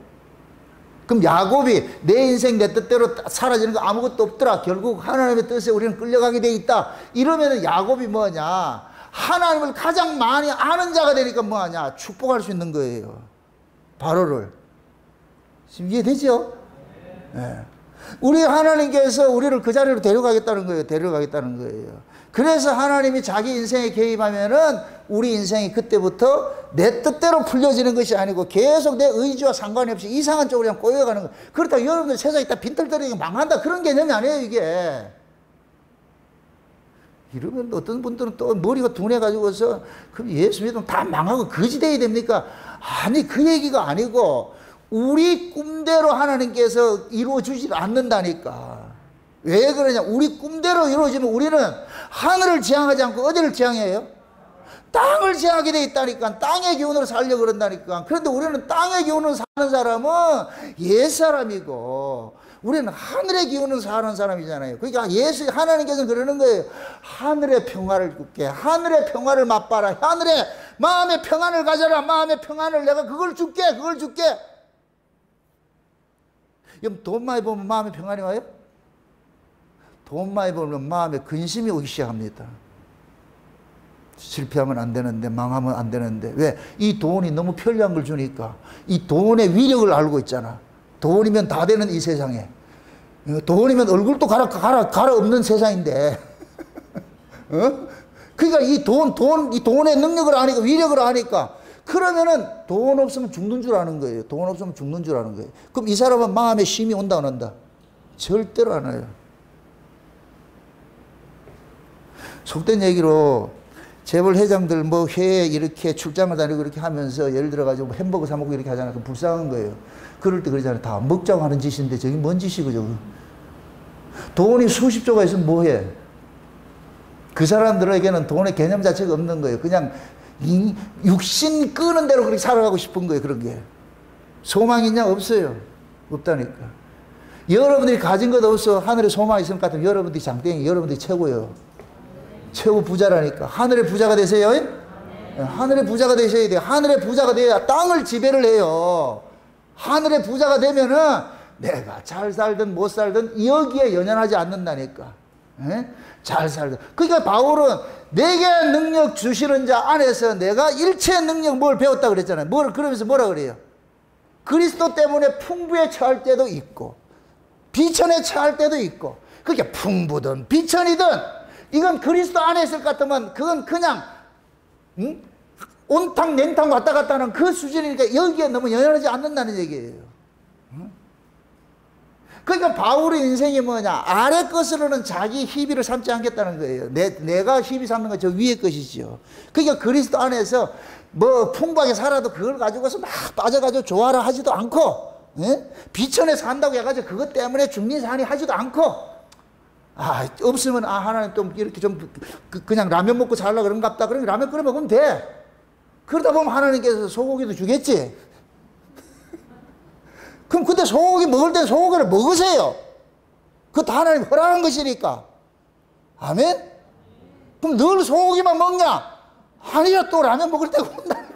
그럼 야곱이 내 인생 내 뜻대로 사라지는 거 아무것도 없더라. 결국 하나님의 뜻에 우리는 끌려가게 돼 있다. 이러면 야곱이 뭐냐? 하나님을 가장 많이 아는 자가 되니까 뭐하냐? 축복할 수 있는 거예요. 바로를. 지금 이해되죠? 네. 우리 하나님께서 우리를 그 자리로 데려가겠다는 거예요. 데려가겠다는 거예요. 그래서 하나님이 자기 인생에 개입하면은 우리 인생이 그때부터 내 뜻대로 풀려지는 것이 아니고 계속 내 의지와 상관이 없이 이상한 쪽으로 그냥 꼬여가는 거예요. 그렇다고 여러분들 세상이 다 빈털터리게 망한다 그런 개념이 아니에요 이게. 이러면 어떤 분들은 또 머리가 둔해가지고서 그럼 예수 믿으면 다 망하고 거지 돼야 됩니까? 아니 그 얘기가 아니고 우리 꿈대로 하나님께서 이루어주지 않는다니까. 왜 그러냐? 우리 꿈대로 이루어지면 우리는 하늘을 지향하지 않고 어디를 지향해요? 땅을 지향하게 돼 있다니까. 땅의 기운으로 살려고 그런다니까. 그런데 우리는 땅의 기운으로 사는 사람은 옛사람이고 우리는 하늘에 기우는 사는 사람이잖아요. 그러니까 하나님께서는 그러는 거예요. 하늘의 평화를 줄게. 하늘의 평화를 맛봐라. 하늘의 마음의 평안을 가져라. 마음의 평안을 내가 그걸 줄게. 그걸 줄게. 그럼 돈 많이 벌면 마음의 평안이 와요? 돈 많이 벌면 마음에 근심이 오기 시작합니다. 실패하면 안 되는데, 망하면 안 되는데. 왜? 이 돈이 너무 편리한 걸 주니까. 이 돈의 위력을 알고 있잖아. 돈이면 다 되는 이 세상에. 돈이면 얼굴도 갈아엎는 세상인데. 어? 그러니까 이 돈의 능력을 아니까, 위력을 아니까. 그러면은 돈 없으면 죽는 줄 아는 거예요. 돈 없으면 죽는 줄 아는 거예요. 그럼 이 사람은 마음에 쉼이 온다, 안 온다? 절대로 안 와요. 속된 얘기로 재벌 회장들 뭐 해외에 이렇게 출장을 다니고 이렇게 하면서 예를 들어가지고 햄버거 사 먹고 이렇게 하잖아요. 그럼 불쌍한 거예요. 그럴 때 그러잖아요. 다 먹자고 하는 짓인데 저게 뭔 짓이고 저거. 돈이 수십 조가 있으면 뭐해? 그 사람들에게는 돈의 개념 자체가 없는 거예요. 그냥 육신 끄는 대로 그렇게 살아가고 싶은 거예요. 그런 게. 소망 있냐? 없어요. 없다니까. 여러분들이 가진 것 없어. 하늘에 소망이 있을 것 같으면 여러분들이 장땡이, 여러분들이 최고예요. 최고 부자라니까. 하늘의 부자가 되세요. 네. 하늘의 부자가 되셔야 돼요. 하늘의 부자가 돼야 땅을 지배를 해요. 하늘의 부자가 되면은 내가 잘 살든 못 살든 여기에 연연하지 않는다니까. 네? 잘 살든. 그러니까 바울은 내게 능력 주시는 자 안에서 내가 일체 능력 뭘 배웠다 그랬잖아요. 그러면서 뭐라 그래요? 그리스도 때문에 풍부에 처할 때도 있고 비천에 처할 때도 있고. 그게 풍부든 비천이든 이건 그리스도 안에 있을 것 같으면 그건 그냥 온탕 냉탕 왔다 갔다 하는 그 수준이니까 여기에 너무 연연하지 않는다는 얘기예요. 그러니까 바울의 인생이 뭐냐? 아래 것으로는 자기 희비를 삼지 않겠다는 거예요. 내가 희비 삼는 건 저 위의 것이지요. 그러니까 그리스도 안에서 뭐 풍부하게 살아도 그걸 가지고서 막 빠져가지고 좋아라 하지도 않고, 예? 비천에 산다고 해가지고 그것 때문에 중리산이 하지도 않고, 없으면, 하나님 좀 이렇게 좀, 그냥 라면 먹고 살라 그런갑다. 그러면 라면 끓여 먹으면 돼. 그러다 보면 하나님께서 소고기도 주겠지. 그럼 그때 소고기 먹을 때 소고기를 먹으세요. 그거 다 하나님 허락한 것이니까. 아멘? 그럼 늘 소고기만 먹냐? 아니야, 또 라면 먹을 때가 온다니까.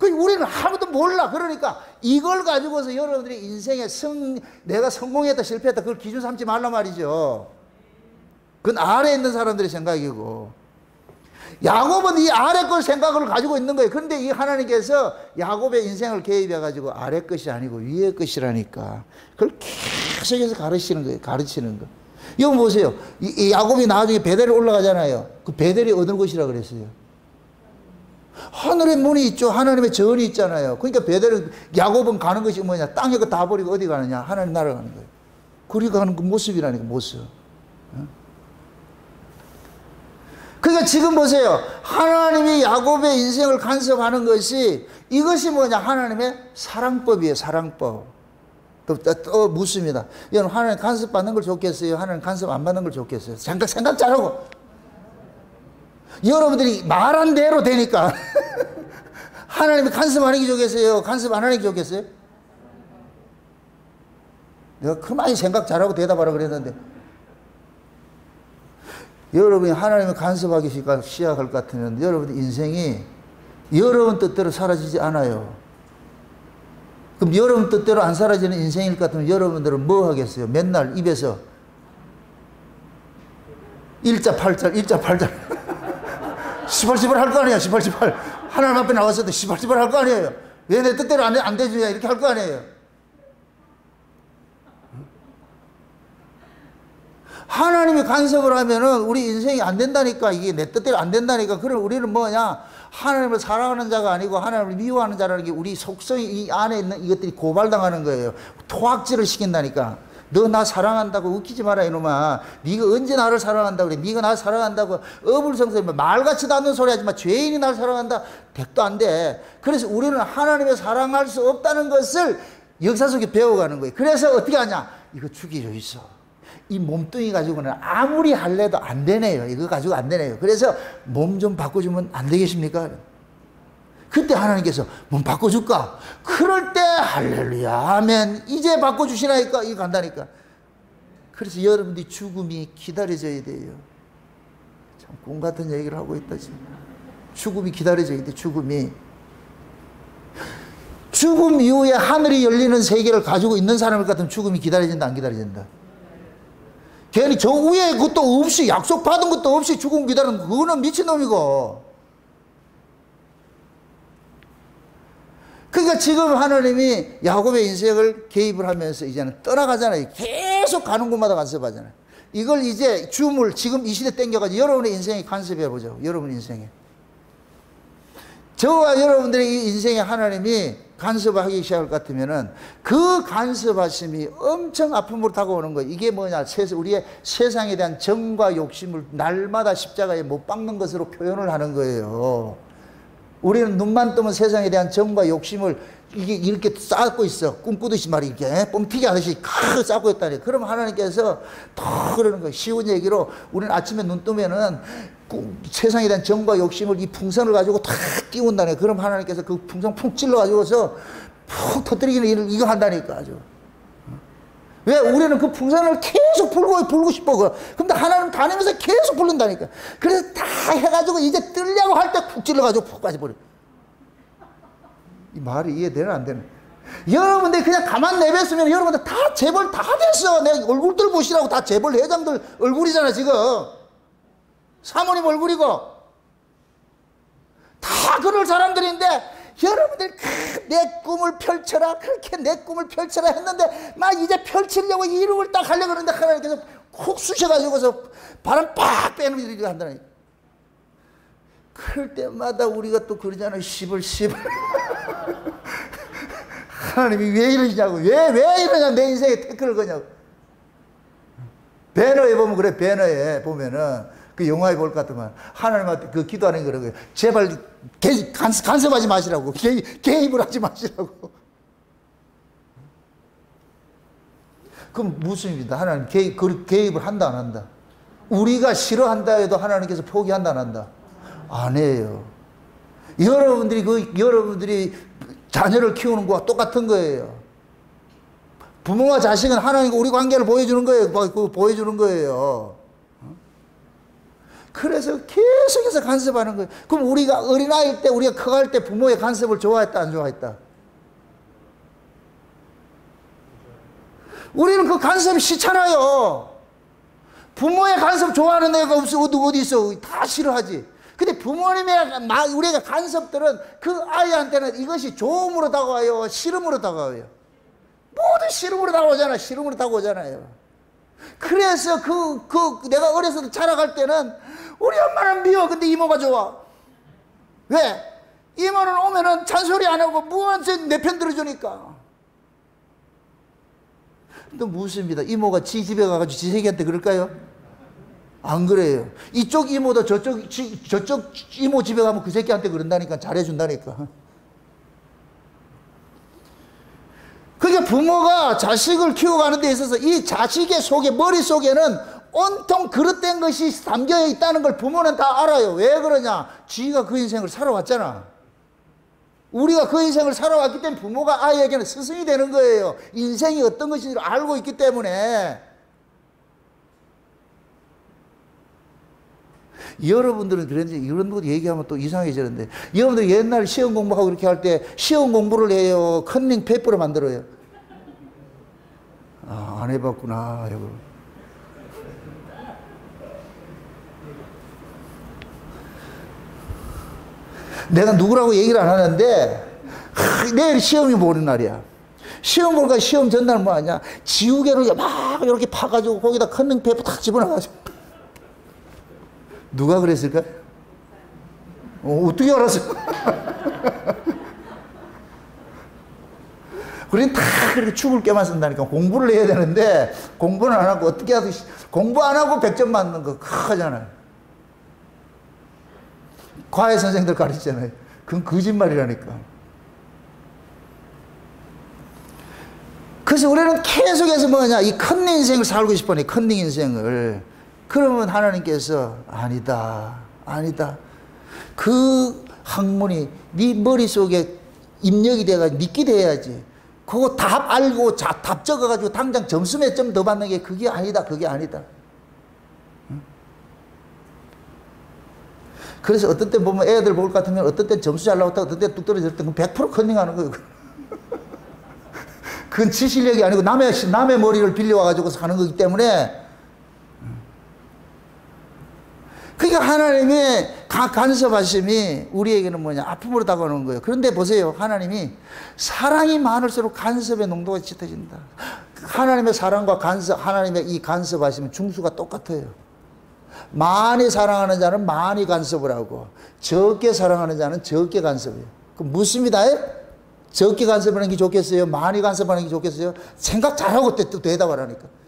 우리는 아무도 몰라. 그러니까 이걸 가지고서 여러분들이 인생에 내가 성공했다 실패했다 그걸 기준 삼지 말란 말이죠. 그건 아래에 있는 사람들의 생각이고, 야곱은 이 아래 걸 생각을 가지고 있는 거예요. 그런데 이 하나님께서 야곱의 인생을 개입해 가지고 아래 것이 아니고 위의 것이라니까 그걸 계속해서 가르치는 거예요. 가르치는 거. 이거 보세요. 이 야곱이 나중에 베델에 올라가잖아요. 그 베델이 어느 곳이라 그랬어요? 하늘의 문이 있죠. 하나님의 전이 있잖아요. 그러니까 야곱은 가는 것이 뭐냐? 땅에 거 다 버리고 어디 가느냐? 하나님 나라 가는 거예요. 그리 가는 그 모습이라니까, 모습. 그러니까 지금 보세요. 하나님이 야곱의 인생을 간섭하는 것이 이것이 뭐냐? 하나님의 사랑법이에요. 사랑법. 또 묻습니다. 여러분, 하나님 간섭 받는 걸 좋겠어요? 하나님 간섭 안 받는 걸 좋겠어요? 생각 잘하고. 여러분들이 말한 대로 되니까 하나님이 간섭하는 게 좋겠어요? 간섭 안 하는 게 좋겠어요? 내가 그만히 생각 잘하고 대답하라 그랬는데, 여러분이 하나님을 간섭하기 시작할 것 같으면 여러분 인생이 여러분 뜻대로 사라지지 않아요. 그럼 여러분 뜻대로 안 사라지는 인생일 것 같으면 여러분들은 뭐 하겠어요? 맨날 입에서 일자팔자 시발시발 할 거 아니에요. 시발시발. 하나님 앞에 나왔어도 시발시발 할 거 아니에요. 왜 내 뜻대로 안 되주냐 이렇게 할 거 아니에요. 하나님이 간섭을 하면은 우리 인생이 안 된다니까. 이게 내 뜻대로 안 된다니까. 그럼 우리는 뭐냐? 하나님을 사랑하는 자가 아니고 하나님을 미워하는 자라는 게 우리 속성이 이 안에 있는 이것들이 고발당하는 거예요. 토악질을 시킨다니까. 너 나 사랑한다고 웃기지 마라 이놈아. 네가 언제 나를 사랑한다고 그래. 네가 나 사랑한다고 어불성설 말같지도 않는 소리 하지 마. 죄인이 나를 사랑한다. 택도 안 돼. 그래서 우리는 하나님을 사랑할 수 없다는 것을 역사 속에 배워가는 거예요. 그래서 어떻게 하냐? 이거 죽이려 있어. 이 몸뚱이 가지고는 아무리 할래도 안 되네요. 이거 가지고 안 되네요. 그래서 몸 좀 바꿔주면 안 되겠습니까? 그때 하나님께서 뭐 바꿔줄까? 그럴 때 할렐루야 아멘 이제 바꿔주시라니까 이거 간다니까. 그래서 여러분들이 죽음이 기다려져야 돼요. 참 꿈 같은 얘기를 하고 있다 지금. 죽음이 기다려져야 돼. 죽음이. 죽음 이후에 하늘이 열리는 세계를 가지고 있는 사람일 같으면 죽음이 기다려진다 안 기다려진다? 괜히 저 위에 그것도 없이 약속받은 것도 없이 죽음 기다리는 그거는 미친놈이고. 그러니까 지금 하나님이 야곱의 인생을 개입을 하면서 이제는 떠나가잖아요. 계속 가는 곳마다 간섭하잖아요. 이걸 이제 줌을 지금 이 시대 땡겨가지고 여러분의 인생에 간섭해보죠. 여러분 인생에. 저와 여러분들의 인생에 하나님이 간섭을 하기 시작할 것 같으면은 그 간섭하심이 엄청 아픔으로 다가오는 거예요. 이게 뭐냐? 우리의 세상에 대한 정과 욕심을 날마다 십자가에 못 박는 것으로 표현을 하는 거예요. 우리는 눈만 뜨면 세상에 대한 정과 욕심을 이게 이렇게 쌓고 있어. 꿈꾸듯이 말이 이렇게 뻥튀기 하듯이 크 쌓고 있다니. 그럼 하나님께서 더 그러는 거예요. 쉬운 얘기로 우리는 아침에 눈 뜨면은 세상에 대한 정과 욕심을 이 풍선을 가지고 탁 띄운다네. 그럼 하나님께서 그 풍선 푹 찔러가지고서 푹 터뜨리기는 일을 이거 한다니까 아주. 왜? 우리는 그 풍선을 계속 불고 싶어. 근데 하나님 다니면서 계속 부른다니까. 그래서 다 해가지고 이제 뜨려고 할 때 푹 찔러가지고 푹 빠져버려. 이 말이 이해되나 안 되나? 여러분들 그냥 가만 내뱉으면 여러분들 다 재벌 다 됐어. 내 얼굴들 보시라고 다 재벌 회장들 얼굴이잖아 지금. 사모님 얼굴이고 다 그럴 사람들인데 여러분들 내 꿈을 펼쳐라 그렇게 내 꿈을 펼쳐라 했는데 막 이제 펼치려고 이름을 딱 하려고 그러는데 하나님께서 콕 쑤셔가지고서 바람 빡 빼는 일이 한다니. 그럴 때마다 우리가 또 그러잖아요. 시벌 하나님이 왜 이러시냐고. 왜 이러냐 내 인생에 태클을 거냐고. 배너에 보면 그래. 배너에 보면은 그 영화에 볼 것 같으면 하나님한테 그 기도하는 거 그러고요. 제발 간섭하지 마시라고. 개입을 하지 마시라고. 그럼 무슨 일이다? 하나님 개입을 한다 안 한다? 우리가 싫어한다 해도 하나님께서 포기한다 안 한다? 안 해요. 여러분들이 자녀를 키우는 거와 똑같은 거예요. 부모와 자식은 하나님과 우리 관계를 보여주는 거예요. 보여주는 거예요. 그래서 계속해서 간섭하는 거예요. 그럼 우리가 어린아이일 때, 우리가 커갈 때 부모의 간섭을 좋아했다, 안 좋아했다? 우리는 그 간섭이 싫잖아요. 부모의 간섭 좋아하는 애가 어디 있어? 다 싫어하지. 근데 부모님의 우리가 간섭들은 그 아이한테는 이것이 좋음으로 다가와요? 싫음으로 다가와요? 모두 싫음으로 다가오잖아요. 싫음으로 다가오잖아요. 그래서 내가 어렸을 때 자라갈 때는 우리 엄마는 미워. 근데 이모가 좋아. 왜? 이모는 오면은 잔소리 안 하고 무언se 내 편 들어주니까. 또 묻습니다. 이모가 지 집에 가가지고 지 새끼한테 그럴까요? 안 그래요. 이쪽 이모도 저쪽 이모 집에 가면 그 새끼한테 그런다니까. 잘해준다니까. 그러니까 부모가 자식을 키워가는 데 있어서 이 자식의 머릿속에는 온통 그릇된 것이 담겨 있다는 걸 부모는 다 알아요. 왜 그러냐? 지가 그 인생을 살아왔잖아. 우리가 그 인생을 살아왔기 때문에 부모가 아이에게는 스승이 되는 거예요. 인생이 어떤 것인지를 알고 있기 때문에. 여러분들은 그런지 이런 거 얘기하면 또 이상해지는데, 여러분들 옛날 시험 공부하고 그렇게 할 때 시험 공부를 해요? 컨닝 페이퍼로 만들어요? 아, 안 해봤구나. 여보. 내가 누구라고 얘기를 안 하는데 내일 시험이 보는 날이야. 시험 볼까? 시험 전날 뭐 하냐? 지우개를 막 이렇게 파가지고 거기다 컨닝 페이퍼 탁 집어넣어가지고. 누가 그랬을까? 어떻게 알았어? 우리는 다 그렇게 죽을 깨만 쓴다니까. 공부를 해야 되는데 공부는 안 하고 어떻게 하듯이 공부 안 하고 100점 맞는 거 크잖아요. 과외 선생들 가르치잖아요. 그건 거짓말이라니까. 그래서 우리는 계속해서 뭐냐, 이 컨닝 인생을 살고 싶어요. 컨닝 인생을. 그러면 하나님께서 아니다. 그 학문이 네 머릿속에 입력이 돼가지고 믿게 돼야지. 그거 답 알고 답 적어가지고 당장 점수 몇 점 더 받는 게 그게 아니다. 그게 아니다. 그래서 어떤 때 보면 애들 볼 것 같으면 어떤 때 점수 잘 나왔다 어떤 때 뚝 떨어질 때 100% 컨닝하는 거예요. 그건 지 실력이 아니고 남의 머리를 빌려와가지고 사는 거기 때문에. 그러니까 하나님의 간섭하심이 우리에게는 뭐냐? 아픔으로 다가오는 거예요. 그런데 보세요. 하나님이 사랑이 많을수록 간섭의 농도가 짙어진다. 하나님의 사랑과 간섭, 하나님의 이 간섭하심은 중수가 똑같아요. 많이 사랑하는 자는 많이 간섭을 하고 적게 사랑하는 자는 적게 간섭해요. 그럼 묻습니다. 적게 간섭하는 게 좋겠어요? 많이 간섭하는 게 좋겠어요? 생각 잘하고 또 대답하라니까.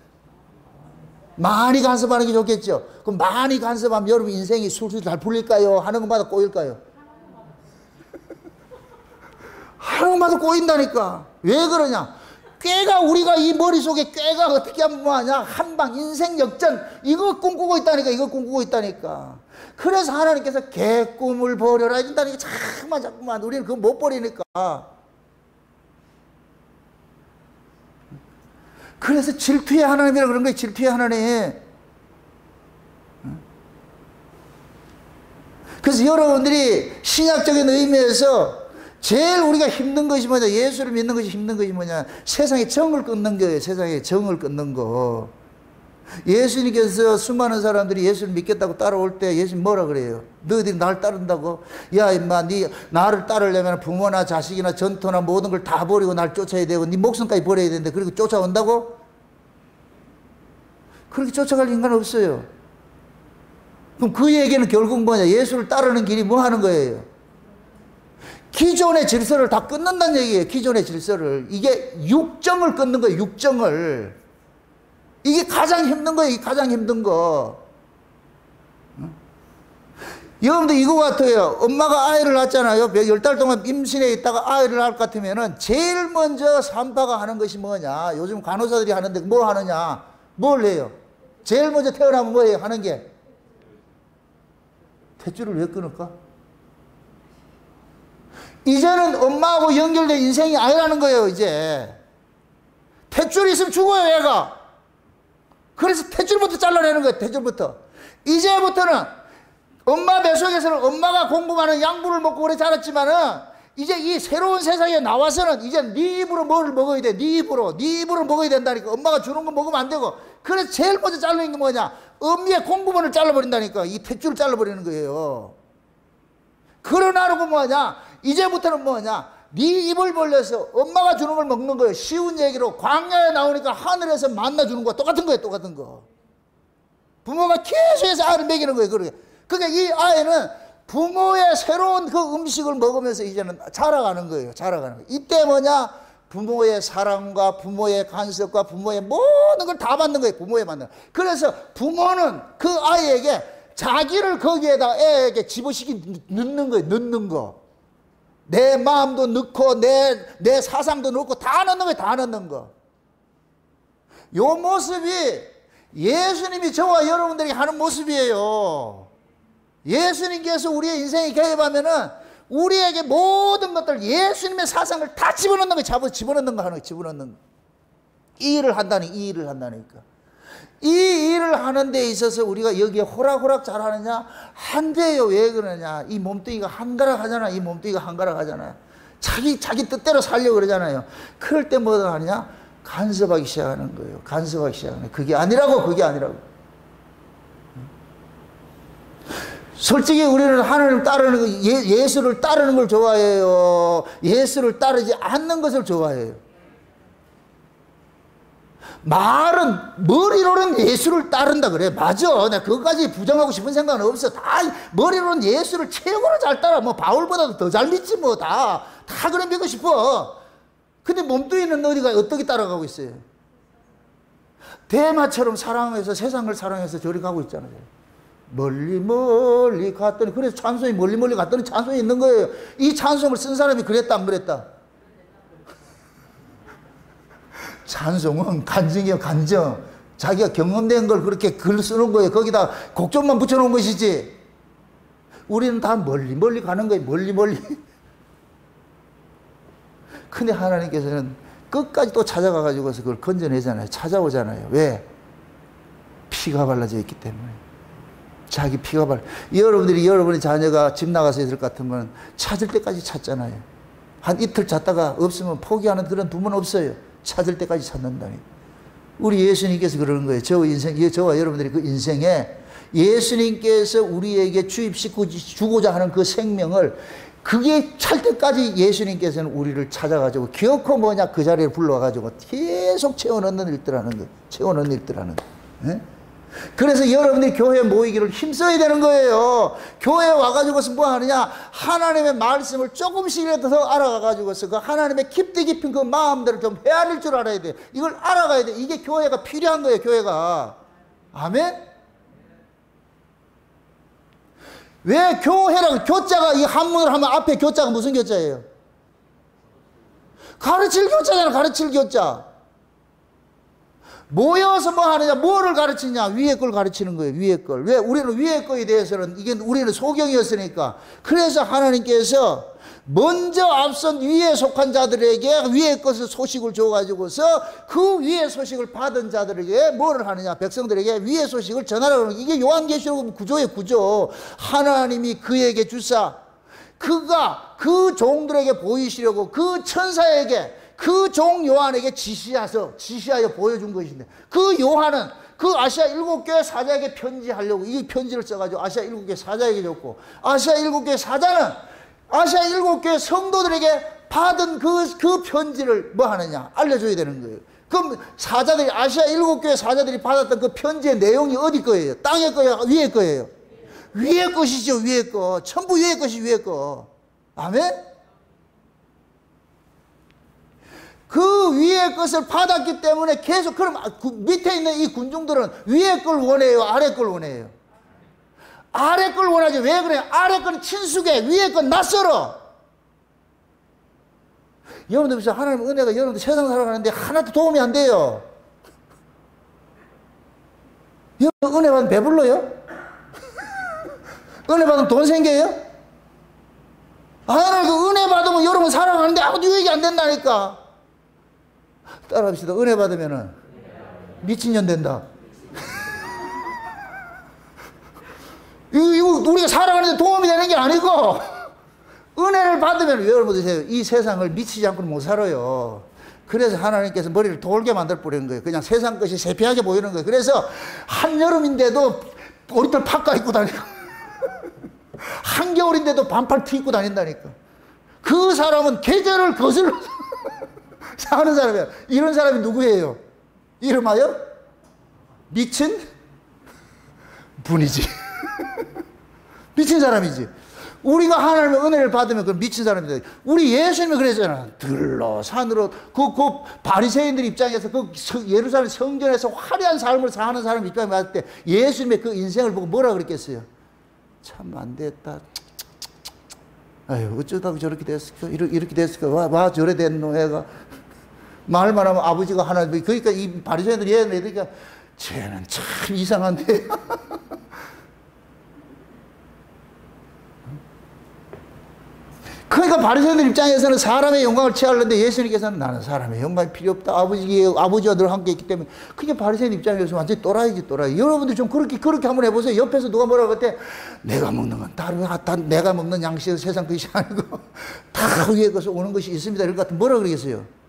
많이 간섭하는 게 좋겠죠? 그럼 많이 간섭하면 여러분 인생이 술술 잘 풀릴까요? 하는 것마다 꼬일까요? 하는 것마다 꼬인다니까. 왜 그러냐? 꾀가 우리가 이 머릿속에 꾀가 어떻게 하면 뭐하냐? 한방 인생 역전 이거 꿈꾸고 있다니까. 이거 꿈꾸고 있다니까. 그래서 하나님께서 개꿈을 버려라 해준다니까. 자꾸만 우리는 그거 못 버리니까. 그래서 질투의 하나님이라 그런 거예요. 질투의 하나님. 그래서 여러분들이 신약적인 의미에서 제일 우리가 힘든 것이 뭐냐? 예수를 믿는 것이 힘든 것이 뭐냐? 세상의 정을 끊는 거예요. 세상의 정을 끊는 거. 예수님께서 수많은 사람들이 예수를 믿겠다고 따라올 때 예수님 뭐라 그래요? 너희들이 나를 따른다고? 야 임마 네 나를 따르려면 부모나 자식이나 전토나 모든 걸 다 버리고 날 쫓아야 되고 네 목숨까지 버려야 되는데 그리고 쫓아온다고? 그렇게 쫓아갈 인간은 없어요. 그럼 그 얘기는 결국 뭐냐? 예수를 따르는 길이 뭐 하는 거예요? 기존의 질서를 다 끊는다는 얘기예요. 기존의 질서를. 이게 육정을 끊는 거예요. 육정을. 이게 가장 힘든 거예요. 이게 가장 힘든 거. 여러분들 이거 같아요. 엄마가 아이를 낳았잖아요. 10달 동안 임신해 있다가 아이를 낳을 것 같으면은 제일 먼저 산파가 하는 것이 뭐냐? 요즘 간호사들이 하는데 뭐 하느냐? 뭘 해요? 제일 먼저 태어나면 뭐예요? 하는 게? 탯줄을 왜 끊을까? 이제는 엄마하고 연결된 인생이 아니라는 거예요. 이제 탯줄이 있으면 죽어요 얘가. 그래서 탯줄부터 잘라내는 거예요. 탯줄부터. 이제부터는 엄마 뱃속에서는 엄마가 공급하는 양분을 먹고 오래 자랐지만은 이제 이 새로운 세상에 나와서는 이제 네 입으로 뭘 먹어야 돼. 네 입으로 먹어야 된다니까. 엄마가 주는 거 먹으면 안 되고. 그래서 제일 먼저 자르는 게 뭐냐? 어미의 공급원을 잘라버린다니까. 이 탯줄을 잘라버리는 거예요. 그러나고 뭐냐? 이제부터는 뭐냐? 네 입을 벌려서 엄마가 주는 걸 먹는 거예요. 쉬운 얘기로 광야에 나오니까 하늘에서 만나 주는 거와 똑같은 거예요. 똑같은 거. 부모가 계속해서 아이를 먹이는 거예요. 그러니까 이 아이는 부모의 새로운 그 음식을 먹으면서 이제는 자라가는 거예요. 자라가는 거예요. 이때 뭐냐? 부모의 사랑과 부모의 간섭과 부모의 모든 걸 다 받는 거예요. 부모에 받는. 그래서 부모는 그 아이에게 자기를 거기에다 애에게 집어넣기 넣는 거예요. 넣는 거. 내 마음도 넣고 내 사상도 넣고 다 넣는 거예요. 다 넣는 거. 요 모습이 예수님이 저와 여러분들이 하는 모습이에요. 예수님께서 우리의 인생에 개입하면은 우리에게 모든 것들 예수님의 사상을 다 집어넣는 거예요. 집어넣는 거 하는 거예요. 집어넣는 거. 이 일을 한다니까. 이 일을 하는 데 있어서 우리가 여기에 호락호락 잘하느냐? 안 돼요. 왜 그러냐? 이 몸뚱이가 한가락하잖아. 이 몸뚱이가 한가락하잖아요. 자기 뜻대로 살려고 그러잖아요. 그럴 때 뭐가 하느냐? 간섭하기 시작하는 거예요. 간섭하기 시작하는 거예요. 그게 아니라고. 솔직히 우리는 하나님 따르는 거, 예수를 따르는 걸 좋아해요? 예수를 따르지 않는 것을 좋아해요? 말은 머리로는 예수를 따른다 그래. 맞아. 내가 그것까지 부정하고 싶은 생각은 없어. 다 머리로는 예수를 최고로 잘 따라. 뭐 바울보다도 더 잘 믿지 뭐 다 그래 믿고 싶어. 근데 몸뚱이는 어디가 어떻게 따라가고 있어요? 대마처럼 사랑해서 세상을 사랑해서 저리 가고 있잖아요. 멀리 갔더니, 그래서 찬송이 멀리 갔더니 찬송이 있는 거예요. 이 찬송을 쓴 사람이 그랬다 안 그랬다? 찬송은 간증이에요. 간증. 자기가 경험된 걸 그렇게 글 쓰는 거예요. 거기다 곡점만 붙여놓은 것이지. 우리는 다 멀리 멀리 가는 거예요. 멀리 멀리. 근데 하나님께서는 끝까지 또 찾아가가지고서 그걸 건져내잖아요. 찾아오잖아요. 왜? 피가 발라져 있기 때문에. 자기 피가 발라. 여러분의 자녀가 집 나가서 있을 것 같으면 찾을 때까지 찾잖아요. 한 이틀 찾다가 없으면 포기하는 그런 부모는 없어요. 찾을 때까지 찾는다니. 우리 예수님께서 그러는 거예요. 저와 여러분들이 그 인생에 예수님께서 우리에게 주고자 하는 그 생명을 그게 찰 때까지 예수님께서는 우리를 찾아가지고 기어코 뭐냐 그 자리에 불러와가지고 계속 채워넣는 일들하는 거예요. 채워넣는 일들하는 거예요. 예? 그래서 여러분들이 교회에 모이기를 힘써야 되는 거예요. 교회에 와가지고서 뭐 하느냐, 하나님의 말씀을 조금씩이라도 더 알아가가지고서 그 하나님의 깊이 깊은 그 마음들을 좀 헤아릴 줄 알아야 돼. 이걸 알아가야 돼. 이게 교회가 필요한 거예요. 교회가. 아멘. 왜 교회라고, 교자가 이 한문을 하면 앞에 교자가 무슨 교자예요? 가르칠 교자잖아. 가르칠 교자. 모여서 뭐 하느냐, 뭐를 가르치냐, 위에 걸 가르치는 거예요. 위에 걸. 왜? 우리는 위에 거에 대해서는 이게 우리는 소경이었으니까. 그래서 하나님께서 먼저 앞선 위에 속한 자들에게 위에 것을 소식을 줘가지고서 그 위에 소식을 받은 자들에게 뭐를 하느냐, 백성들에게 위에 소식을 전하라고 하는 거예요. 이게 요한계시록 구조의 구조. 하나님이 그에게 주사 그가 그 종들에게 보이시려고 그 천사에게 그 종 요한에게 지시하여 보여준 것인데, 그 요한은 그 아시아 7교회 사자에게 편지하려고 이 편지를 써가지고 아시아 7교회 사자에게 줬고, 아시아 7교회 사자는 아시아 7교회 성도들에게 받은 그 편지를 뭐 하느냐, 알려줘야 되는 거예요. 그럼 사자들이, 아시아 7교회 사자들이 받았던 그 편지의 내용이 어디 거예요? 땅의 거예요? 위의 거예요? 위의 것이죠. 위의 거. 전부 위의 것이 위의 거. 아멘? 그 위의 것을 받았기 때문에 계속, 그럼 밑에 있는 이 군중들은 위의 걸 원해요? 아래 걸 원해요? 아래 걸 원하죠. 왜 그래요? 아래 건 친숙해, 위의 건 낯설어. 여러분들 보세요. 하나님 은혜가 여러분들 세상 살아가는데 하나도 도움이 안 돼요. 여러분 은혜 받으면 배불러요? 은혜 받으면 돈 생겨요? 하나님 그 은혜 받으면 여러분 살아가는데 아무도 유익이 안 된다니까. 따라합시다. 은혜 받으면은 미친년 된다. 이거 우리가 살아가는데 도움이 되는 게 아니고, 은혜를 받으면 여러분 보세요. 이 세상을 미치지 않고는 못 살아요. 그래서 하나님께서 머리를 돌게 만들 뿌리는 거예요. 그냥 세상 것이 세피하게 보이는 거예요. 그래서 한여름인데도 머리털 팍가 입고 다니고 한겨울인데도 반팔 티 입고 다닌다니까. 그 사람은 계절을 거슬러 사는 사람이야. 이런 사람이 누구예요? 이름하여 미친 분이지. 미친 사람이지. 우리가 하나님의 은혜를 받으면 그건 미친 사람이다. 우리 예수님이 그랬잖아. 들러 산으로 그 바리새인들 입장에서 그 예루살렘 성전에서 화려한 삶을 사는 사람 입장에 봤을 때 예수님의 그 인생을 보고 뭐라 그랬겠어요? 참 안 됐다. 아유, 어쩌다가 저렇게 됐을까? 이렇게 됐을까? 와 저래 됐노 애가. 말만 하면 아버지가 하나님, 그러니까 이 바리새인들이 얘기하니까 쟤는 참 이상한데. 그러니까 바리새인들 입장에서는 사람의 영광을 취하려는데 예수님께서는 나는 사람의 영광이 필요 없다. 아버지와 늘 함께 있기 때문에. 그게 바리새인 입장에서 완전히 또라이지, 또라이. 여러분들 좀 그렇게 한번 해보세요. 옆에서 누가 뭐라고 할 때 내가 먹는 건 다 내가 먹는 양식은 세상 것이 아니고 다 위에 것을 오는 것이 있습니다. 이럴 것 같으면 뭐라 그러겠어요?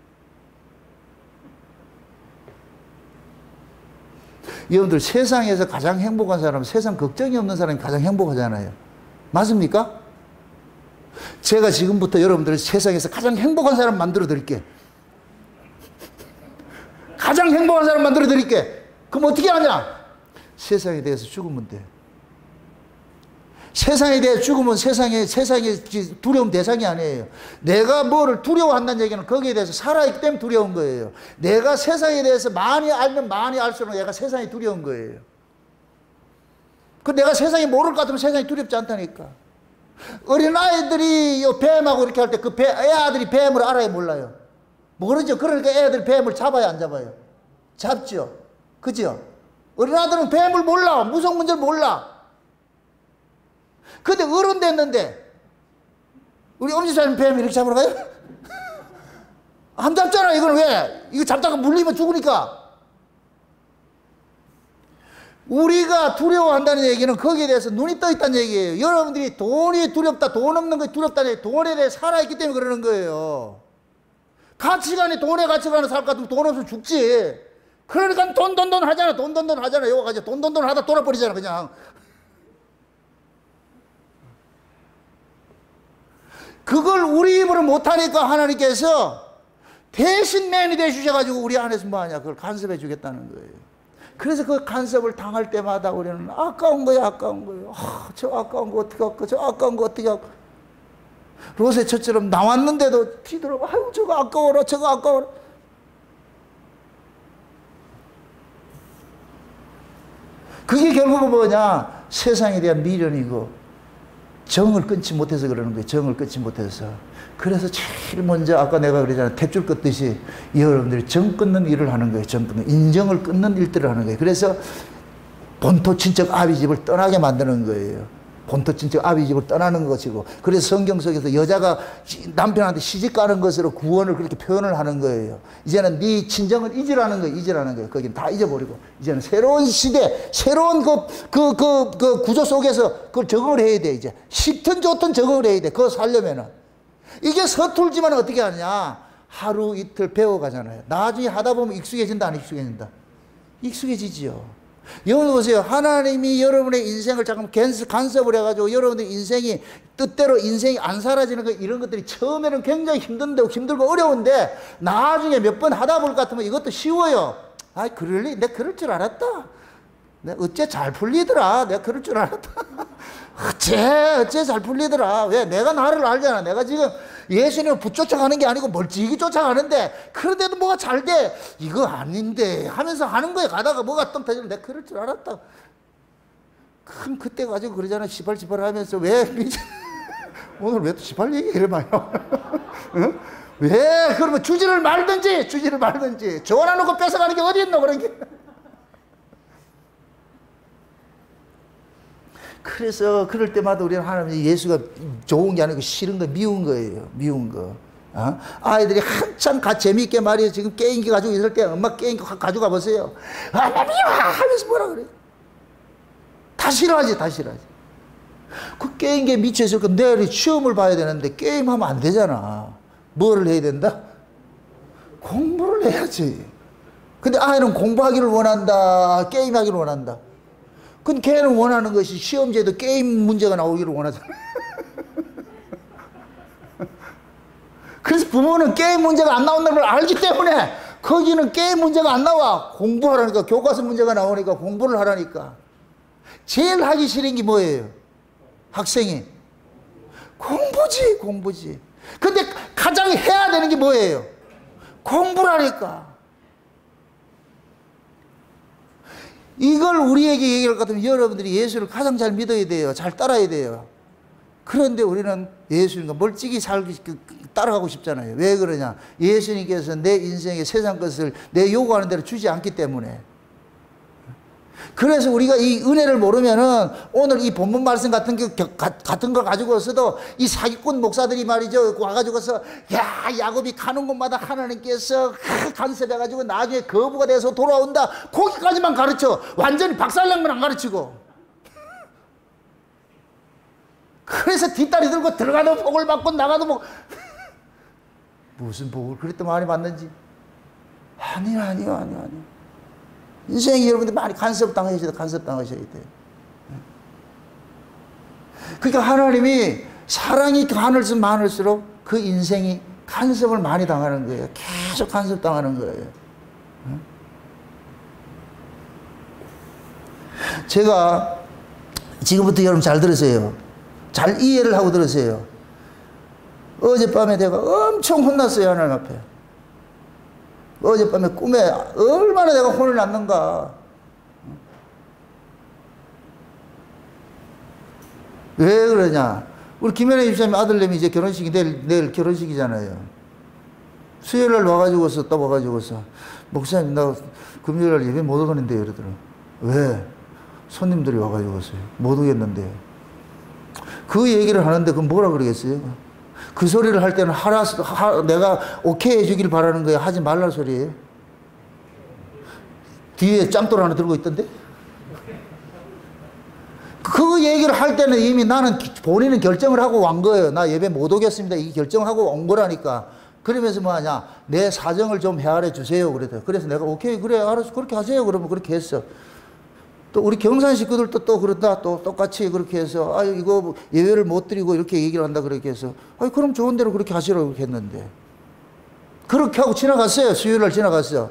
여러분들 세상에서 가장 행복한 사람은 세상 걱정이 없는 사람이 가장 행복하잖아요. 맞습니까? 제가 지금부터 여러분들을 세상에서 가장 행복한 사람 만들어 드릴게. 가장 행복한 사람 만들어 드릴게. 그럼 어떻게 하냐? 세상에 대해서 죽으면 돼. 세상에 대해 죽으면 세상에 두려움 대상이 아니에요. 내가 뭐를 두려워한다는 얘기는 거기에 대해서 살아있기 때문에 두려운 거예요. 내가 세상에 대해서 많이 알면 많이 알수록 내가 세상이 두려운 거예요. 그 내가 세상에 모를 것 같으면 세상이 두렵지 않다니까. 어린아이들이 뱀하고 이렇게 할 때 그 애아들이 뱀을 알아요, 몰라요? 모르죠. 그러니까 애들 뱀을 잡아요, 안 잡아요? 잡죠. 그죠? 어린아들은 뱀을 몰라. 무서운 문제를 몰라. 근데 어른 됐는데 우리 엄지사님 뱀 이렇게 잡으러 가요? 안 잡잖아. 이건 왜? 이거 잡다가 물리면 죽으니까. 우리가 두려워한다는 얘기는 거기에 대해서 눈이 떠 있다는 얘기예요. 여러분들이 돈이 두렵다, 돈 없는 게 두렵다는 얘기, 돈에 대해 살아있기 때문에 그러는 거예요. 가치관이 돈의 가치관을 살 것 같으면 돈 없으면 죽지. 그러니까 돈 하잖아. 돈 하잖아. 요거 가지고 돈 하다 돌아버리잖아 그냥. 그걸 우리 입으로 못하니까 하나님께서 대신 맨이 되주셔가지고 우리 안에서 뭐하냐, 그걸 간섭해 주겠다는 거예요. 그래서 그 간섭을 당할 때마다 우리는 아까운 거예요. 아까운 거예요. 저 아까운 거 어떻게 할까, 저 아까운 거 어떻게 할까. 롯의 처처럼 나왔는데도 뒤돌아봐. 아유 저거 아까워라, 저거 아까워라. 그게 결국은 뭐냐, 세상에 대한 미련이고 정을 끊지 못해서 그러는 거예요. 정을 끊지 못해서. 그래서 제일 먼저 아까 내가 그러잖아요. 탯줄 끊듯이 여러분들이 정 끊는 일을 하는 거예요. 정 끊는, 인정을 끊는 일들을 하는 거예요. 그래서 본토 친척 아비 집을 떠나게 만드는 거예요. 본토 친척 아비 집을 떠나는 것이고, 그래서 성경 속에서 여자가 남편한테 시집 가는 것으로 구원을 그렇게 표현을 하는 거예요. 이제는 네 친정을 잊으라는 거예요. 잊으라는 거예요. 거긴 다 잊어버리고 이제는 새로운 시대, 새로운 그 구조 속에서 그걸 적응을 해야 돼. 이제 쉽든 좋든 적응을 해야 돼. 그거 살려면은. 이게 서툴지만 어떻게 하느냐, 하루 이틀 배워가잖아요. 나중에 하다 보면 익숙해진다, 안 익숙해진다? 익숙해지지요. 여러분 보세요. 하나님이 여러분의 인생을 잠깐 간섭을 해가지고 여러분의 인생이 뜻대로 인생이 안 사라지는 거, 이런 것들이 처음에는 굉장히 힘들고 어려운데 나중에 몇 번 하다 볼 것 같으면 이것도 쉬워요. 아, 내가 그럴 줄 알았다. 내가 어째 잘 풀리더라. 내가 그럴 줄 알았다. 어째 잘 풀리더라. 왜? 내가 나를 알잖아. 내가 지금 예수님을 붙쫓아가는 게 아니고 멀찍이 쫓아가는데 그런데도 뭐가 잘 돼. 이거 아닌데 하면서 하는 거에 가다가 뭐가 똥 터지면 내가 그럴 줄 알았다. 그럼 그때 가지고 그러잖아. 시발시발 하면서 왜 오늘 왜 또 시발 얘기 이래 봐요. 응? 왜? 그러면 주지를 말든지 전화놓고 뺏어가는 게 어디 있노 그런 게. 그래서 그럴 때마다 우리는 하나님, 예수가 좋은 게 아니고 싫은 거, 미운 거예요. 미운 거. 아이들이 한참 재미있게 말이에요. 지금 게임기 가지고 있을 때 엄마 게임기 가져가 보세요. 아, 미워! 하면서 뭐라 그래. 다 싫어하지. 그 게임기에 미쳐있을 거 내일 시험을 봐야 되는데 게임하면 안 되잖아. 뭐를 해야 된다? 공부를 해야지. 근데 아이는 공부하기를 원한다. 게임하기를 원한다. 근데 걔는 원하는 것이 시험지에도 게임 문제가 나오기를 원하잖아. 그래서 부모는 게임 문제가 안 나온다는 걸 알기 때문에 거기는 게임 문제가 안 나와. 공부하라니까, 교과서 문제가 나오니까 공부를 하라니까. 제일 하기 싫은 게 뭐예요? 학생이 공부지. 근데 가장 해야 되는 게 뭐예요? 공부라니까. 이걸 우리에게 얘기할 것 같으면 여러분들이 예수를 가장 잘 믿어야 돼요. 잘 따라야 돼요. 그런데 우리는 예수님과 멀찍이 따라가고 싶잖아요. 왜 그러냐? 예수님께서 내 인생의 세상 것을 내 요구하는 대로 주지 않기 때문에. 그래서 우리가 이 은혜를 모르면은 오늘 이 본문 말씀 같은 걸 가지고서도 이 사기꾼 목사들이 말이죠, 와가지고서 야, 야곱이 가는 곳마다 하나님께서 간섭해가지고 나중에 거부가 돼서 돌아온다. 거기까지만 가르쳐. 완전히 박살난 건 안 가르치고. 그래서 뒷다리 들고 들어가도 복을 받고 나가도 복. 무슨 복을 그랬더 많이 받는지. 아니요. 인생이 여러분들 많이 간섭당하셔야 돼요. 그러니까 하나님이 사랑이 많을수록 그 인생이 간섭을 많이 당하는 거예요. 계속 간섭당하는 거예요. 제가 지금부터 여러분 잘 들으세요. 잘 이해를 하고 들으세요. 어젯밤에 내가 엄청 혼났어요. 하나님 앞에. 어젯밤에 꿈에 얼마나 내가 혼을 났는가. 왜 그러냐? 우리 김현애 집사님 아들내미 이제 결혼식이 내일 결혼식이잖아요. 수요일날 와가지고서 또 와가지고서 목사님 나 금요일날 예배 못 오겠는데 이러더라고요. 왜? 손님들이 와가지고서요. 못 오겠는데. 그 얘기를 하는데 그럼 뭐라 그러겠어요? 그 소리를 할 때는 내가 오케이 해주길 바라는 거예요? 하지 말라 소리예요? 뒤에 짱돌 하나 들고 있던데? 그 얘기를 할 때는 이미 나는 본인은 결정을 하고 온 거예요. 나 예배 못 오겠습니다. 이 결정하고 온 거라니까. 그러면서 뭐 하냐. 내 사정을 좀 헤아려 주세요. 그래서 내가 오케이, 그래, 알았어. 그렇게 하세요. 그러면 그렇게 했어. 또 우리 경산 식구들도 또 그렇다. 또 똑같이 그렇게 해서, 아, 이거 예배를 못 드리고 이렇게 얘기를 한다. 그렇게 해서, 아, 그럼 좋은 대로 그렇게 하시라고 그렇게 했는데. 그렇게 하고 지나갔어요. 수요일날 지나갔어요.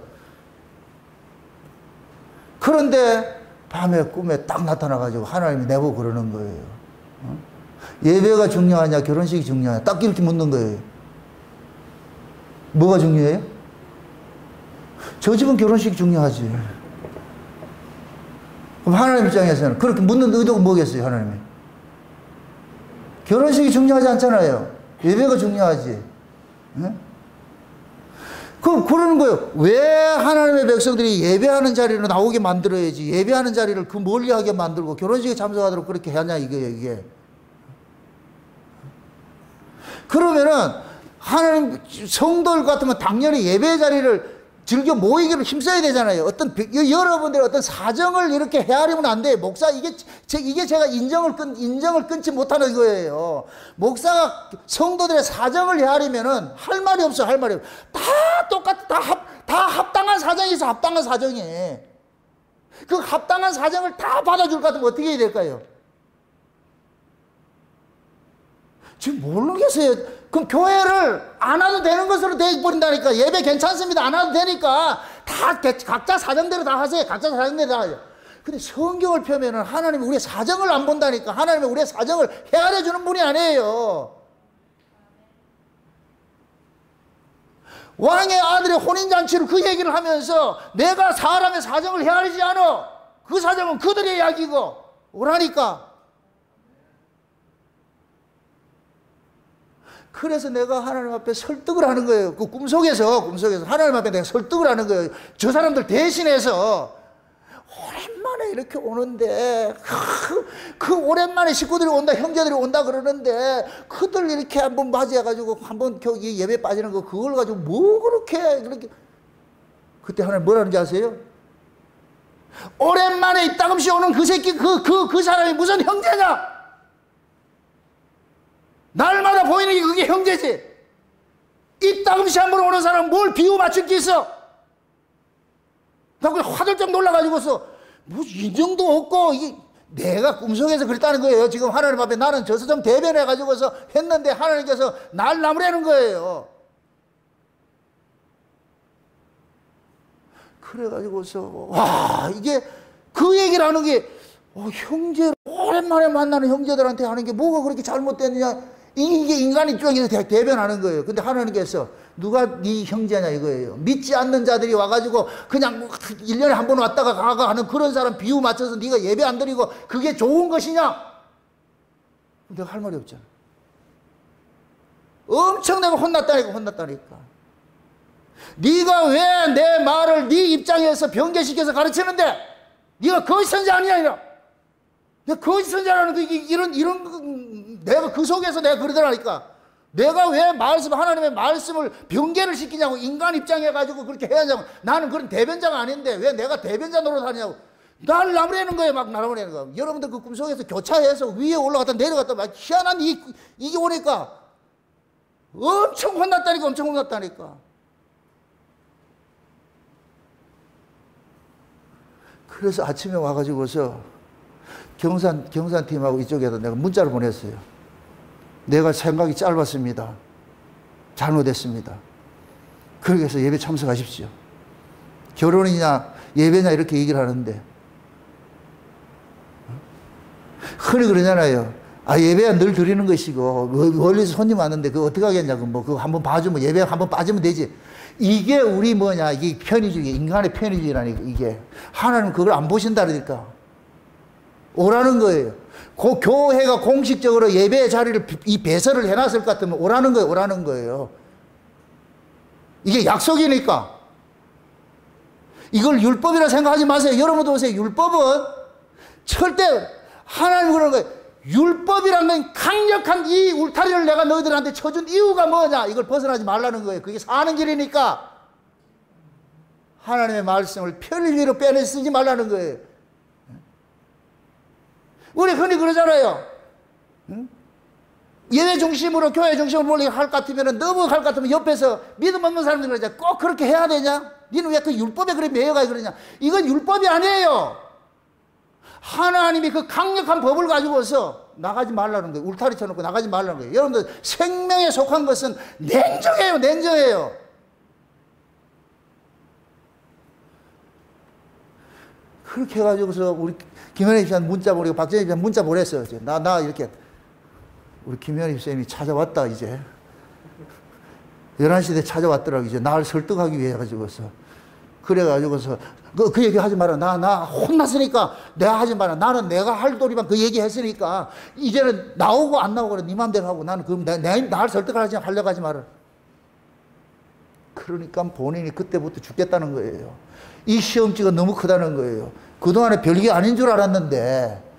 그런데 밤에 꿈에 딱 나타나가지고 하나님이 내보고 그러는 거예요. 예배가 중요하냐, 결혼식이 중요하냐, 딱 이렇게 묻는 거예요. 뭐가 중요해요? 저 집은 결혼식이 중요하지. 그럼 하나님 입장에서는 그렇게 묻는 의도가 뭐겠어요, 하나님이? 결혼식이 중요하지 않잖아요. 예배가 중요하지. 네? 그럼 그러는 거예요. 왜 하나님의 백성들이 예배하는 자리로 나오게 만들어야지. 예배하는 자리를 그 멀리하게 만들고 결혼식에 참석하도록 그렇게 하냐, 이게. 그러면은 하나님 성도들 같으면 당연히 예배 자리를 즐겨 모이기를 힘써야 되잖아요. 여러분들의 어떤 사정을 이렇게 헤아리면 안 돼요. 목사, 이게 제가 인정을 끊지 못하는 거예요. 목사가 성도들의 사정을 헤아리면은 할 말이 없어, 할 말이 없어. 다 똑같아. 다 합당한 사정이 있어, 합당한 사정이. 그 합당한 사정을 다 받아줄 것 같으면 어떻게 해야 될까요? 지금 모르겠어요. 그럼 교회를 안 와도 되는 것으로 되어버린다니까. 예배 괜찮습니다. 안 와도 되니까. 다 각자 사정대로 다 하세요. 각자 사정대로 다 하세요. 근데 성경을 펴면은 하나님이 우리의 사정을 안 본다니까. 하나님이 우리의 사정을 헤아려 주는 분이 아니에요. 왕의 아들의 혼인잔치를 그 얘기를 하면서 내가 사람의 사정을 헤아리지 않아. 그 사정은 그들의 이야기고 오라니까. 그래서 내가 하나님 앞에 설득을 하는 거예요. 그 꿈속에서 하나님 앞에 내가 설득을 하는 거예요. 저 사람들 대신해서 오랜만에 이렇게 오는데 그 오랜만에 식구들이 온다, 형제들이 온다 그러는데 그들 이렇게 한번 맞이해가지고 한번 여기 예배 빠지는 거 그걸 가지고 뭐 그렇게 그때 하나님 뭐라는지 아세요? 오랜만에 이따금씩 오는 그 새끼 그 사람이 무슨 형제냐? 날마다 보이는 게 그게 형제지. 이따금씩 한번 오는 사람은 뭘 비유 맞출 게 있어? 나 그냥 화들짝 놀라가지고서 뭐 인정도 없고 내가 꿈속에서 그랬다는 거예요. 지금 하나님 앞에 나는 저서 좀 대변해가지고서 했는데 하나님께서 날 나무라는 거예요. 그래가지고서 와, 이게 그 얘기를 하는 게 형제 오랜만에 만나는 형제들한테 하는 게 뭐가 그렇게 잘못됐느냐, 이게 인간 입장에서 대변하는 거예요. 근데 하나님께서 누가 네 형제냐 이거예요. 믿지 않는 자들이 와가지고 그냥 1년에 한 번 왔다가 가가 하는 그런 사람 비유 맞춰서 네가 예배 안 드리고 그게 좋은 것이냐? 내가 할 말이 없잖아. 엄청 내가 혼났다니까. 네가 왜 내 말을 네 입장에서 변개시켜서 가르치는데 네가 거짓 선지 아니냐? 내가 거짓 선지라는 이런 내가 그 속에서 내가 그러더라니까. 내가 왜 하나님의 말씀을 변개를 시키냐고. 인간 입장에 가지고 그렇게 해야냐고. 나는 그런 대변자가 아닌데 왜 내가 대변자 노릇하냐고. 날 나무라는 거예요. 막 나무라는 거. 여러분들 그 꿈속에서 교차해서 위에 올라갔다 내려갔다 막 희한한 이게 오니까 엄청 혼났다니까. 그래서 아침에 와가지고서 경산팀하고 이쪽에다 내가 문자를 보냈어요. 내가 생각이 짧았습니다. 잘못했습니다. 그래서 예배 참석하십시오. 결혼이냐 예배냐 이렇게 얘기를 하는데 흔히 그러잖아요. 예배야 늘 드리는 것이고 멀리서 손님 왔는데 그거 어떻게 하겠냐고. 뭐 그거 한번 봐주면 예배 한번 빠지면 되지. 이게 우리 이게 편의주의, 인간의 편의주의라니까. 이게 하나님 그걸 안 보신다 그러니까 오라는 거예요. 그 교회가 공식적으로 예배 자리를 배설을 해놨을 것 같으면 오라는 거예요. 이게 약속이니까. 이걸 율법이라 생각하지 마세요. 여러분도 보세요. 율법은 절대 하나님 그러는 거예요. 율법이라는 건 강력한 이 울타리를 내가 너희들한테 쳐준 이유가 뭐냐? 이걸 벗어나지 말라는 거예요. 그게 사는 길이니까. 하나님의 말씀을 편의로 빼내 쓰지 말라는 거예요. 우리 흔히 그러잖아요. 예외 중심으로 교회 중심으로 몰리게 할 것 같으면, 너무 할 것 같으면 옆에서 믿음 없는 사람들이 그러잖아요. 꼭 그렇게 해야 되냐? 니는 왜 그 율법에 그래 매여가 그러냐? 이건 율법이 아니에요. 하나님이 그 강력한 법을 가지고서 나가지 말라는 거예요. 울타리 쳐놓고 나가지 말라는 거예요. 여러분들, 생명에 속한 것은 냉정해요. 냉정해요. 그렇게 해가지고서 우리 김현희 씨한테 문자 보내고 박정희 씨한테 문자 보냈어요. 나 이렇게. 우리 김현희 쌤이 찾아왔다, 이제. 11시에 찾아왔더라고, 이제. 나를 설득하기 위해 가지고서. 그래가지고서, 그 얘기 하지 마라. 나 혼났으니까 내가 하지 마라. 나는 내가 할 도리만 그 얘기 했으니까, 이제는 나오고 안 나오고 네 맘대로 하고 나는 그럼 나를 설득하지, 하려고 하지 마라. 그러니까 본인이 그때부터 죽겠다는 거예요. 이 시험지가 너무 크다는 거예요. 그동안에 별게 아닌 줄 알았는데,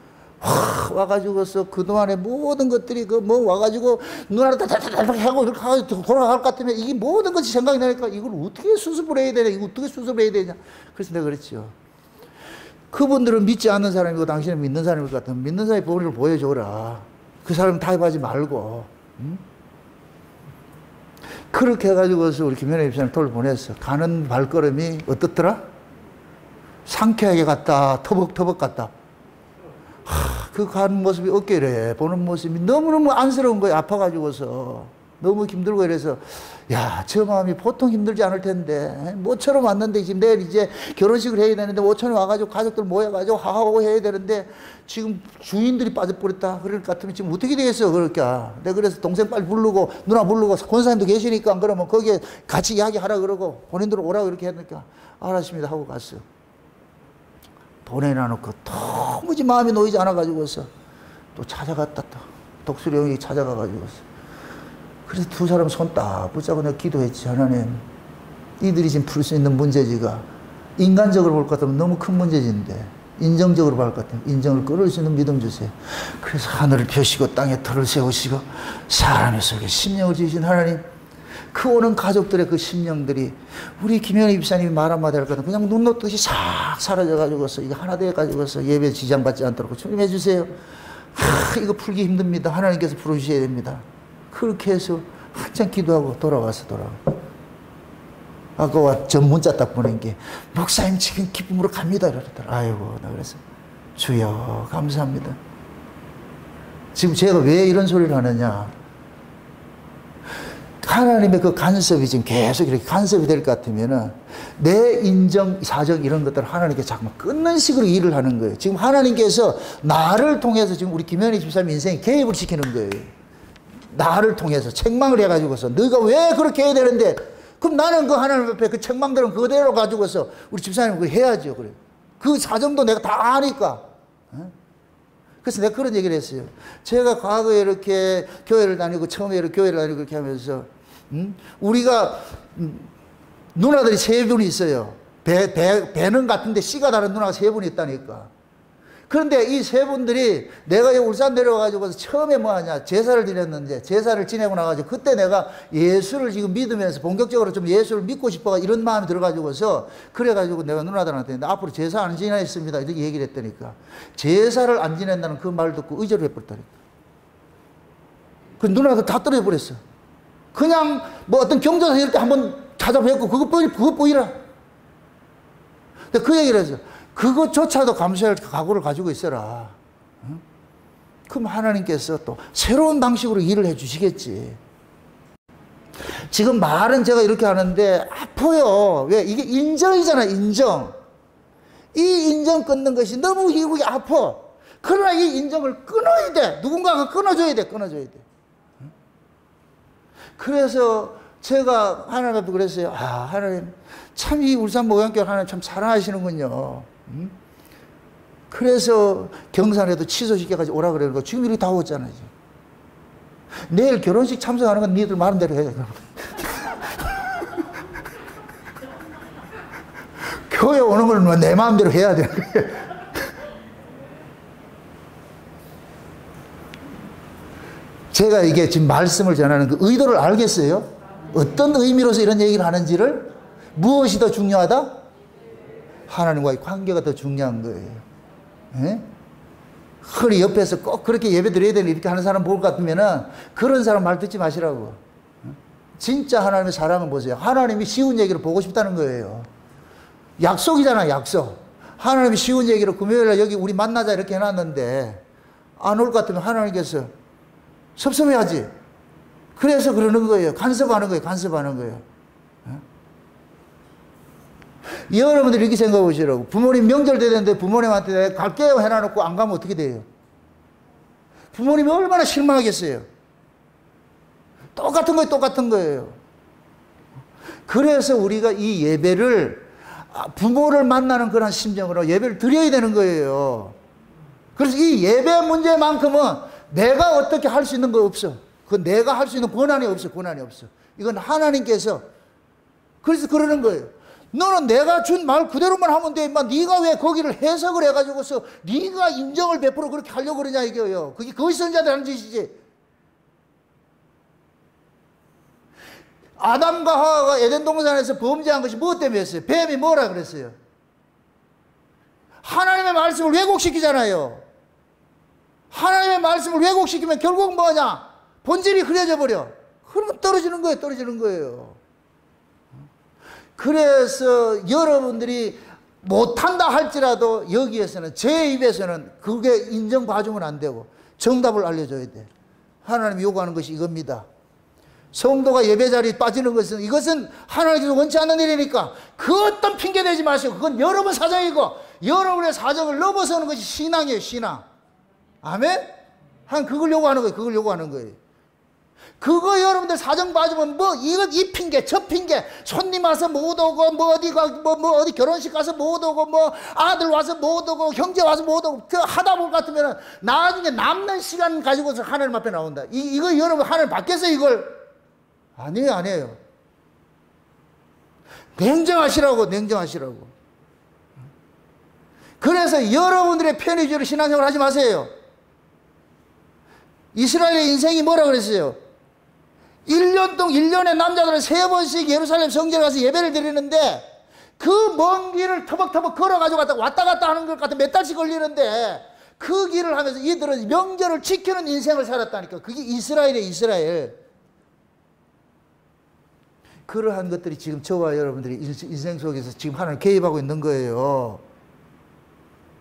와가지고서 그동안에 모든 것들이 와가지고 눈알을 다다다닥 하고 이렇게 돌아갈 것 같으면 이게 모든 것이 생각이 나니까 이걸 어떻게 수습을 해야 되냐, 이거 어떻게 수습을 해야 되냐. 그래서 내가 그랬죠. 그분들은 믿지 않는 사람이고 당신은 믿는 사람일 것 같으면 믿는 사람의 본의를 보여줘라. 그 사람 타협하지 말고. 응? 그렇게 해가지고서 우리 김현애 집사님 돌 보냈어. 가는 발걸음이 어떻더라? 상쾌하게 갔다, 터벅터벅 갔다. 그 가는 모습이 어깨래 보는 모습이 너무너무 안쓰러운 거예요. 아파가지고서 너무 힘들고 이래서, 야, 저 마음이 보통 힘들지 않을 텐데, 모처럼 왔는데 지금 내일 이제 결혼식을 해야 되는데 모처럼 와가지고 가족들 모여가지고 하하호 해야 되는데 지금 주인들이 빠져버렸다 그럴 것 같으면 지금 어떻게 되겠어. 그러니까 내가 그래서 동생 빨리 부르고 누나 부르고 권사님도 계시니까 그러면 거기에 같이 이야기하라 그러고 본인들 오라고 이렇게 하니까 알았습니다 하고 갔어요. 보내놔놓고 도무지 마음이 놓이지 않아가지고서 또 찾아갔다. 또 독수리 형이 찾아가가지고서. 그래서 두 사람 손 딱 붙잡고 내가 기도했지. 하나님, 이들이 지금 풀 수 있는 문제지가 인간적으로 볼 것 같으면 너무 큰 문제지인데 인정적으로 볼 것 같으면 인정을 끌을 수 있는 믿음 주세요. 그래서 하늘을 펴시고 땅에 털을 세우시고 사람의 속에 심령을 지으신 하나님, 그 오는 가족들의 그 심령들이 우리 김현희 집사님이 말 한마디 할 거든 그냥 눈 녹듯이 싹 사라져가지고서 이거 하나 돼가지고서 예배 지장받지 않도록 좀 해주세요. 이거 풀기 힘듭니다. 하나님께서 풀어주셔야 됩니다. 그렇게 해서 한참 기도하고 돌아와서 아까 전 문자 딱 보낸 게 목사님 지금 기쁨으로 갑니다 이러더라. 아이고, 나 그래서 주여 감사합니다. 지금 제가 왜 이런 소리를 하느냐, 하나님의 그 간섭이 지금 계속 이렇게 간섭이 될 것 같으면은 내 인정, 사정 이런 것들을 하나님께 자꾸만 끊는 식으로 일을 하는 거예요. 지금 하나님께서 나를 통해서 지금 우리 김현희 집사님 인생에 개입을 시키는 거예요. 나를 통해서 책망을 해가지고서 너가 왜 그렇게 해야 되는데, 그럼 나는 그 하나님 앞에 그 책망들은 그대로 가지고서 우리 집사님 그거 해야죠. 그래. 그 사정도 내가 다 아니까. 그래서 내가 그런 얘기를 했어요. 제가 과거에 이렇게 교회를 다니고 처음에 이렇게 교회를 다니고 그렇게 하면서 우리가 누나들이 세 분이 있어요. 배는 같은데 씨가 다른 누나가 세 분이 있다니까. 그런데 이 세 분들이 내가 울산 내려와가지고 처음에 뭐 하냐, 제사를 지냈는데 제사를 지내고 나가지고 그때 내가 예수를 지금 믿으면서 본격적으로 좀 예수를 믿고 싶어 이런 마음이 들어가지고서 그래가지고 내가 누나들한테 앞으로 제사 안 지내겠습니다 이렇게 얘기를 했다니까. 제사를 안 지낸다는 그 말 듣고 의절을 해버렸다니까. 그 누나들 다 떨어져버렸어. 그냥 뭐 어떤 경조사 이럴 때 한번 찾아뵙고 그것뿐이라. 근데 그 얘기를 했어. 그것조차도 감수할 각오를 가지고 있어라. 응? 그럼 하나님께서 또 새로운 방식으로 일을 해 주시겠지. 지금 말은 제가 이렇게 하는데 아파요. 왜? 이게 인정이잖아, 인정. 이 인정 끊는 것이 너무 이게 아파. 그러나 이 인정을 끊어야 돼. 누군가가 끊어줘야 돼. 끊어줘야 돼. 응? 그래서 제가 하나님 앞에 그랬어요. 아, 하나님, 참 이 울산 목양교회 하나님 참 사랑하시는군요. 그래서 경산에도 취소시켜가지고 오라 그러는 거 지금 이렇게 다 오잖아요. 내일 결혼식 참석하는 건 니들 말한 대로 해야 돼. 교회 오는 건 내 마음대로 해야 돼. 제가 이게 지금 말씀을 전하는 그 의도를 알겠어요? 어떤 의미로서 이런 얘기를 하는지를? 무엇이 더 중요하다? 하나님과의 관계가 더 중요한 거예요. 예? 허리 옆에서 꼭 그렇게 예배 드려야 되는 이렇게 하는 사람 볼 것 같으면은 그런 사람 말 듣지 마시라고. 진짜 하나님의 사랑을 보세요. 하나님이 쉬운 얘기를 보고 싶다는 거예요. 약속이잖아, 약속. 하나님이 쉬운 얘기를 금요일날 여기 우리 만나자 이렇게 해놨는데 안 올 것 같으면 하나님께서 섭섭해하지. 그래서 그러는 거예요. 간섭하는 거예요. 간섭하는 거예요. 여러분들이 이렇게 생각해 보시라고. 부모님 명절 되는데 부모님한테 갈게요 해놔놓고 안 가면 어떻게 돼요? 부모님이 얼마나 실망하겠어요. 똑같은 거예요. 똑같은 거예요. 그래서 우리가 이 예배를 부모를 만나는 그런 심정으로 예배를 드려야 되는 거예요. 그래서 이 예배 문제만큼은 내가 어떻게 할 수 있는 거 없어. 그 내가 할 수 있는 권한이 없어. 권한이 없어. 이건 하나님께서 그래서 그러는 거예요. 너는 내가 준 말 그대로만 하면 돼. 인마 네가 왜 거기를 해석을 해가지고서 네가 인정을 베풀어 그렇게 하려고 그러냐 이거예요. 그게 거짓 선자들 하는 짓이지. 아담과 하와가 에덴 동산에서 범죄한 것이 무엇 때문에 했어요? 뱀이 뭐라 그랬어요? 하나님의 말씀을 왜곡시키잖아요. 하나님의 말씀을 왜곡시키면 결국 뭐냐? 본질이 흐려져 버려. 그러면 떨어지는 거예요. 떨어지는 거예요. 그래서 여러분들이 못한다 할지라도 여기에서는 제 입에서는 그게 인정봐주면 안 되고 정답을 알려줘야 돼. 하나님이 요구하는 것이 이겁니다. 성도가 예배 자리에 빠지는 것은 이것은 하나님께서 원치 않는 일이니까 그 어떤 핑계 대지 마시고 그건 여러분 사정이고 여러분의 사정을 넘어서는 것이 신앙이에요. 신앙. 아멘? 한 그걸 요구하는 거예요. 그걸 요구하는 거예요. 그거 여러분들 사정 봐주면 뭐 이 핑계 저 핑계 손님 와서 못 오고 뭐 어디 결혼식 가서 못 오고 뭐 아들 와서 못 오고 형제 와서 못 오고 그 하다 볼 것 같으면 나중에 남는 시간 가지고서 하나님 앞에 나온다. 이거 여러분 하나님 받겠어요 이걸? 아니에요, 아니에요. 냉정하시라고, 냉정하시라고. 그래서 여러분들의 편의주의로 신앙생활 하지 마세요. 이스라엘의 인생이 뭐라 그랬어요? 1년 동안, 1년에 남자들은 3번씩 예루살렘 성전에 가서 예배를 드리는데 그 먼 길을 터벅터벅 걸어가지고 왔다 갔다 하는 것 같아 몇 달씩 걸리는데 그 길을 하면서 이들은 명절을 지키는 인생을 살았다니까. 그게 이스라엘이에요, 이스라엘. 그러한 것들이 지금 저와 여러분들이 인생 속에서 지금 하나님 개입하고 있는 거예요.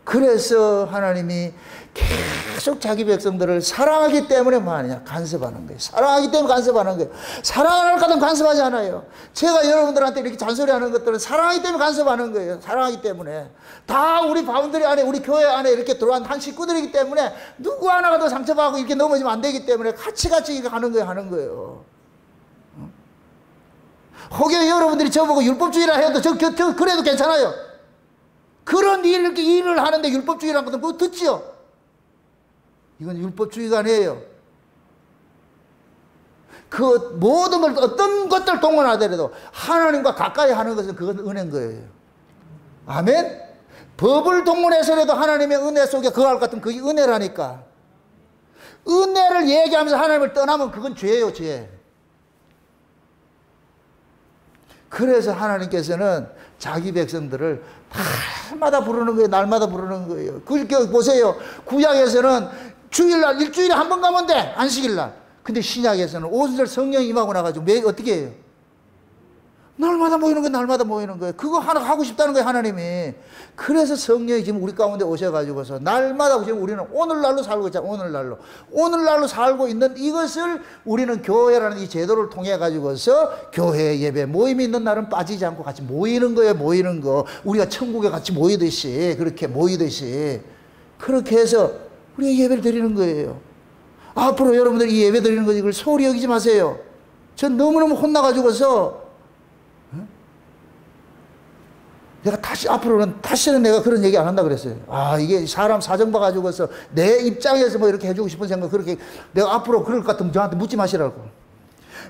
그래서 하나님이 계속 자기 백성들을 사랑하기 때문에 뭐 하느냐? 간섭하는 거예요. 사랑하기 때문에 간섭하는 거예요. 사랑을 하는 간섭하지 않아요. 제가 여러분들한테 이렇게 잔소리하는 것들은 사랑하기 때문에 간섭하는 거예요. 사랑하기 때문에. 다 우리 바운더리 안에 우리 교회 안에 이렇게 들어온 한 식구들이기 때문에 누구 하나가 더 상처받고 이렇게 넘어지면 안 되기 때문에 같이 이렇게 하는 거예요. 혹여 여러분들이 저보고 율법주의라 해도 저 그래도 괜찮아요. 그런 일을 하는데 율법주의라는 것은 뭐 듣지요? 이건 율법주의가 아니에요. 그 모든 걸 어떤 것들 동원하더라도 하나님과 가까이 하는 것은 그건 은혜인 거예요. 아멘? 법을 동원해서라도 하나님의 은혜 속에 거할 것 같으면 그게 은혜라니까. 은혜를 얘기하면서 하나님을 떠나면 그건 죄예요, 죄. 그래서 하나님께서는 자기 백성들을 날마다 부르는 거예요. 날마다 부르는 거예요. 그렇게 보세요. 구약에서는 주일날 일주일에 한 번 가면 돼. 안식일날. 근데 신약에서는 오순절 성령이 임하고 나가지고 매일 어떻게 해요? 날마다 모이는 거예요. 날마다 모이는 거예요. 그거 하나 하고 싶다는 거예요. 하나님이. 그래서 성령이 지금 우리 가운데 오셔가지고서 날마다 지금 우리는 오늘날로 살고 있잖아요. 오늘날로 살고 있는 이것을 우리는 교회라는 이 제도를 통해 가지고서 교회 예배 모임이 있는 날은 빠지지 않고 같이 모이는 거예요. 모이는 거. 우리가 천국에 같이 모이듯이 그렇게 모이듯이 그렇게 해서 우리가 예배를 드리는 거예요. 앞으로 여러분들이 이 예배 드리는 거 이걸 소홀히 여기지 마세요. 전 너무너무 혼나가지고서 내가 다시는 내가 그런 얘기 안 한다 그랬어요. 이게 사람 사정 봐가지고서 내 입장에서 뭐 이렇게 해주고 싶은 생각 그렇게 내가 앞으로 그럴 것 같으면 저한테 묻지 마시라고.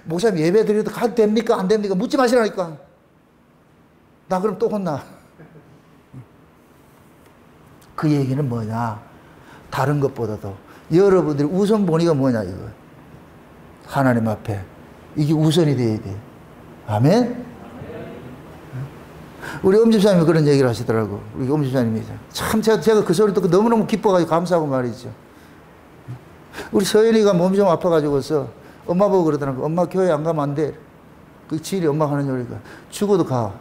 목사님 예배 드려도 가도 됩니까? 안 됩니까? 묻지 마시라니까. 나 그럼 또 혼나. 그 얘기는 뭐냐? 다른 것보다도 여러분들이 우선 보니가 뭐냐 이거. 하나님 앞에. 이게 우선이 돼야 돼. 아멘? 우리 엄집사님이 그런 얘기를 하시더라고. 우리 엄집사님이. 참 제가 그 소리 듣고 너무너무 기뻐가지고 감사하고 말이죠. 우리 서연이가 몸이 좀 아파가지고서 엄마 보고 그러더라고. 엄마 교회 안 가면 안 돼. 그 지일이 엄마가 하는 소리가. 죽어도 가.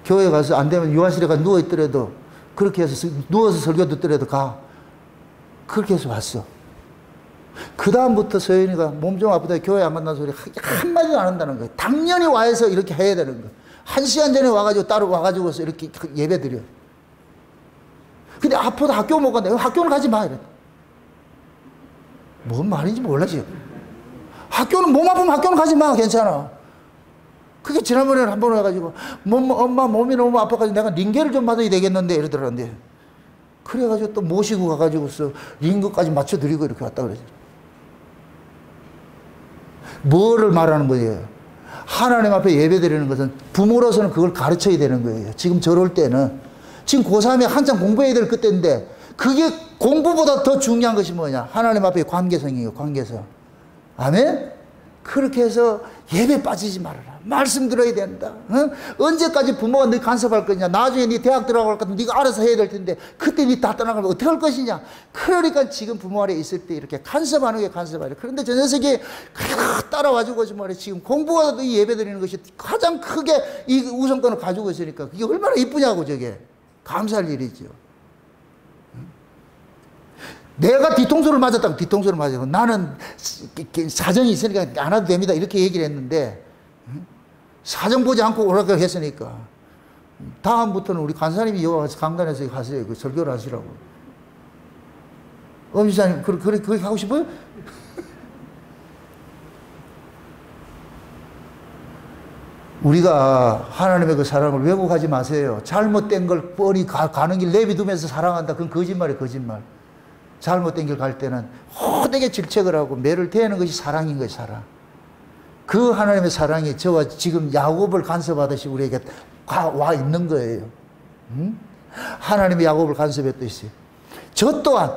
교회 가서 안 되면 유아실에 가 누워있더라도 그렇게 해서 누워서 설교 듣더라도 가. 그렇게 해서 왔어. 그 다음부터 서연이가 몸 좀 아프다 교회 안 간다는 소리 한마디도 안 한다는 거예요. 당연히 와서 이렇게 해야 되는 거예요. 1시간 전에 와가지고 따로 와가지고서 이렇게 예배 드려. 근데 아파도 학교 못 간다. 학교는 가지 마. 이래. 뭔 말인지 몰라 지금. 학교는 몸 아프면 학교는 가지 마. 괜찮아. 그게 지난번에 한 번 와가지고 엄마 몸이 너무 아파가지고 내가 링겔을 좀 받아야 되겠는데 이러더라는데 그래가지고 또 모시고 가가지고서 링거까지 맞춰드리고 이렇게 왔다 그러죠. 뭐를 말하는 거예요? 하나님 앞에 예배 드리는 것은 부모로서는 그걸 가르쳐야 되는 거예요. 지금 저럴 때는 지금 고3에 한창 공부해야 될 그때인데 그게 공부보다 더 중요한 것이 뭐냐? 하나님 앞에 관계성이에요. 관계성. 아멘? 그렇게 해서 예배 빠지지 말아라. 말씀 들어야 된다. 언제까지 부모가 너 간섭할 거냐? 나중에 네 대학 들어갈 것 같으면 네가 알아서 해야 될 텐데 그때 네 다 떠나가면 어떻게 할 것이냐? 그러니까 지금 부모 아래 있을 때 이렇게 간섭하는 게 간섭하려. 그런데 저 녀석이 따라와주고 말이야. 지금 공부하다도 이 예배 드리는 것이 가장 크게 이 우선권을 가지고 있으니까 그게 얼마나 이쁘냐고 저게. 감사할 일이죠. 내가 뒤통수를 맞았다고 뒤통수를 맞았고 나는 사정이 있으니까 안 와도 됩니다 이렇게 얘기를 했는데 사정 보지 않고 오라고 했으니까 다음부터는 우리 간사님이 여기 와서 강단에서 하세요. 그 설교를 하시라고. 엄지사님 그렇게 하고 싶어요? 우리가 하나님의 그 사랑을 왜곡하지 마세요. 잘못된 걸 뻔히 가는 길 내비두면서 사랑한다. 그건 거짓말이에요. 거짓말. 잘못된 길 갈 때는 호되게 질책을 하고 매를 대는 것이 사랑인 거예요. 사랑. 그 하나님의 사랑이 저와 지금 야곱을 간섭하듯이 우리에게 와 있는 거예요. 하나님이 야곱을 간섭했듯이 저 또한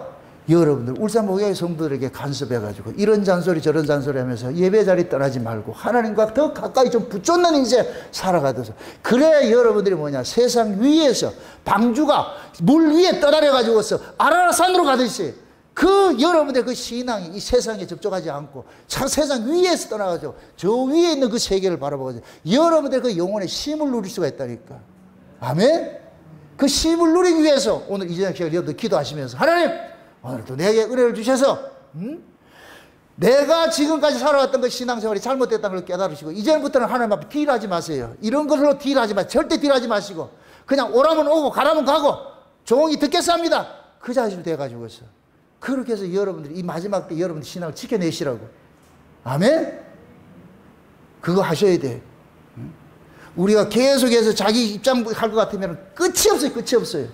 여러분들 울산목양의 성도들에게 간섭해가지고 이런 잔소리 저런 잔소리 하면서 예배 자리 떠나지 말고 하나님과 더 가까이 좀 붙잡는 인생 살아가듯이 그래야 여러분들이 뭐냐 세상 위에서 방주가 물 위에 떠다녀가지고서 아라라산으로 가듯이 그 여러분들 그 신앙이 이 세상에 접촉하지 않고 참 세상 위에서 떠나가지고 저 위에 있는 그 세계를 바라보고 여러분들 그 영혼의 쉼을 누릴 수가 있다니까. 아멘? 그 쉼을 누리기 위해서 오늘 이전에 여러분들 기도하시면서 하나님 오늘도 내게 은혜를 주셔서 내가 지금까지 살아왔던 그 신앙생활이 잘못됐다는 걸 깨달으시고 이제부터는 하나님 앞에 딜하지 마세요. 이런 것으로 딜하지 마세요. 절대 딜하지 마시고 그냥 오라면 오고 가라면 가고 종이 듣겠습니다. 그 자식이 돼가지고서 그렇게 해서 여러분들이 이 마지막 때 여러분들 신앙을 지켜내시라고. 아멘? 그거 하셔야 돼. 우리가 계속해서 자기 입장 할 것 같으면 끝이 없어요. 끝이 없어요.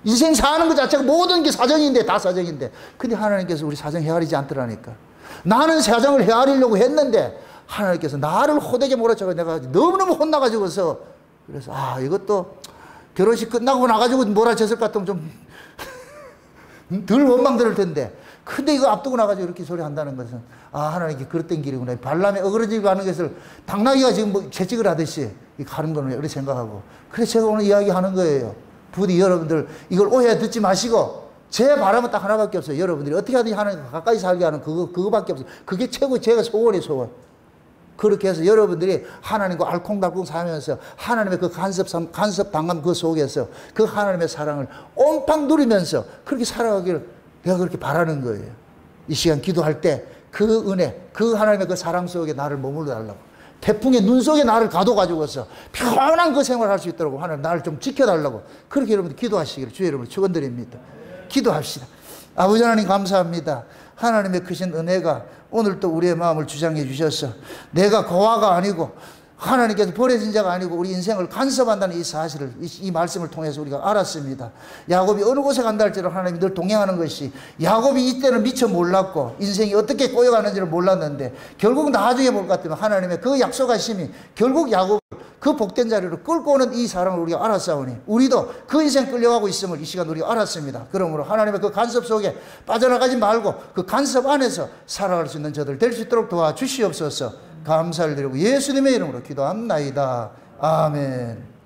인생 사는 것 자체가 모든 게 사정인데 다 사정인데 근데 하나님께서 우리 사정 헤아리지 않더라니까. 나는 사정을 헤아리려고 했는데 하나님께서 나를 호되게 몰아쳐서 내가 너무너무 혼나가지고서 그래서 이것도 결혼식 끝나고 나가지고 몰아쳤을 것 같으면 좀 덜 원망 들을 텐데 근데 이거 앞두고 나가지고 이렇게 소리 한다는 것은 하나님께 그릇된 길이구나. 발람에 어그러지고 가는 것을 당나귀가 지금 뭐 채찍을 하듯이 가는 거는 이렇게 생각하고 그래서 제가 오늘 이야기하는 거예요. 부디 여러분들 이걸 오해 듣지 마시고 제 바람은 딱 하나밖에 없어요. 여러분들이 어떻게 하든지 하나님과 가까이 살게 하는 그거밖에 없어요. 그게 최고 제가 소원이에요. 소원. 그렇게 해서 여러분들이 하나님과 알콩달콩 살면서 하나님의 그 간섭 당한 그 속에서 그 하나님의 사랑을 온팡 누리면서 그렇게 살아가기를 내가 그렇게 바라는 거예요. 이 시간 기도할 때 그 은혜, 그 하나님의 그 사랑 속에 나를 머물러 달라고. 태풍의 눈 속에 나를 가둬가지고서 편한 그 생활을 할 수 있도록 하나님 나를 좀 지켜달라고 그렇게 여러분들 기도하시기를 주의 이름으로 축원드립니다. 기도합시다. 아버지 하나님 감사합니다. 하나님의 크신 은혜가 오늘 또 우리의 마음을 주장해 주셔서 내가 고아가 아니고 하나님께서 버려진 자가 아니고 우리 인생을 간섭한다는 이 사실을 이 말씀을 통해서 우리가 알았습니다. 야곱이 어느 곳에 간다 할지라도 하나님이 늘 동행하는 것이 야곱이 이때는 미처 몰랐고 인생이 어떻게 꼬여가는지를 몰랐는데 결국 나중에 볼 것 같으면 하나님의 그 약속하심이 결국 야곱을 그 복된 자리로 끌고 오는 이 사랑을 우리가 알았사오니 우리도 그 인생 끌려가고 있음을 이 시간 우리가 알았습니다. 그러므로 하나님의 그 간섭 속에 빠져나가지 말고 그 간섭 안에서 살아갈 수 있는 저들 될 수 있도록 도와주시옵소서. 감사를 드리고 예수님의 이름으로 기도합나이다. 아멘.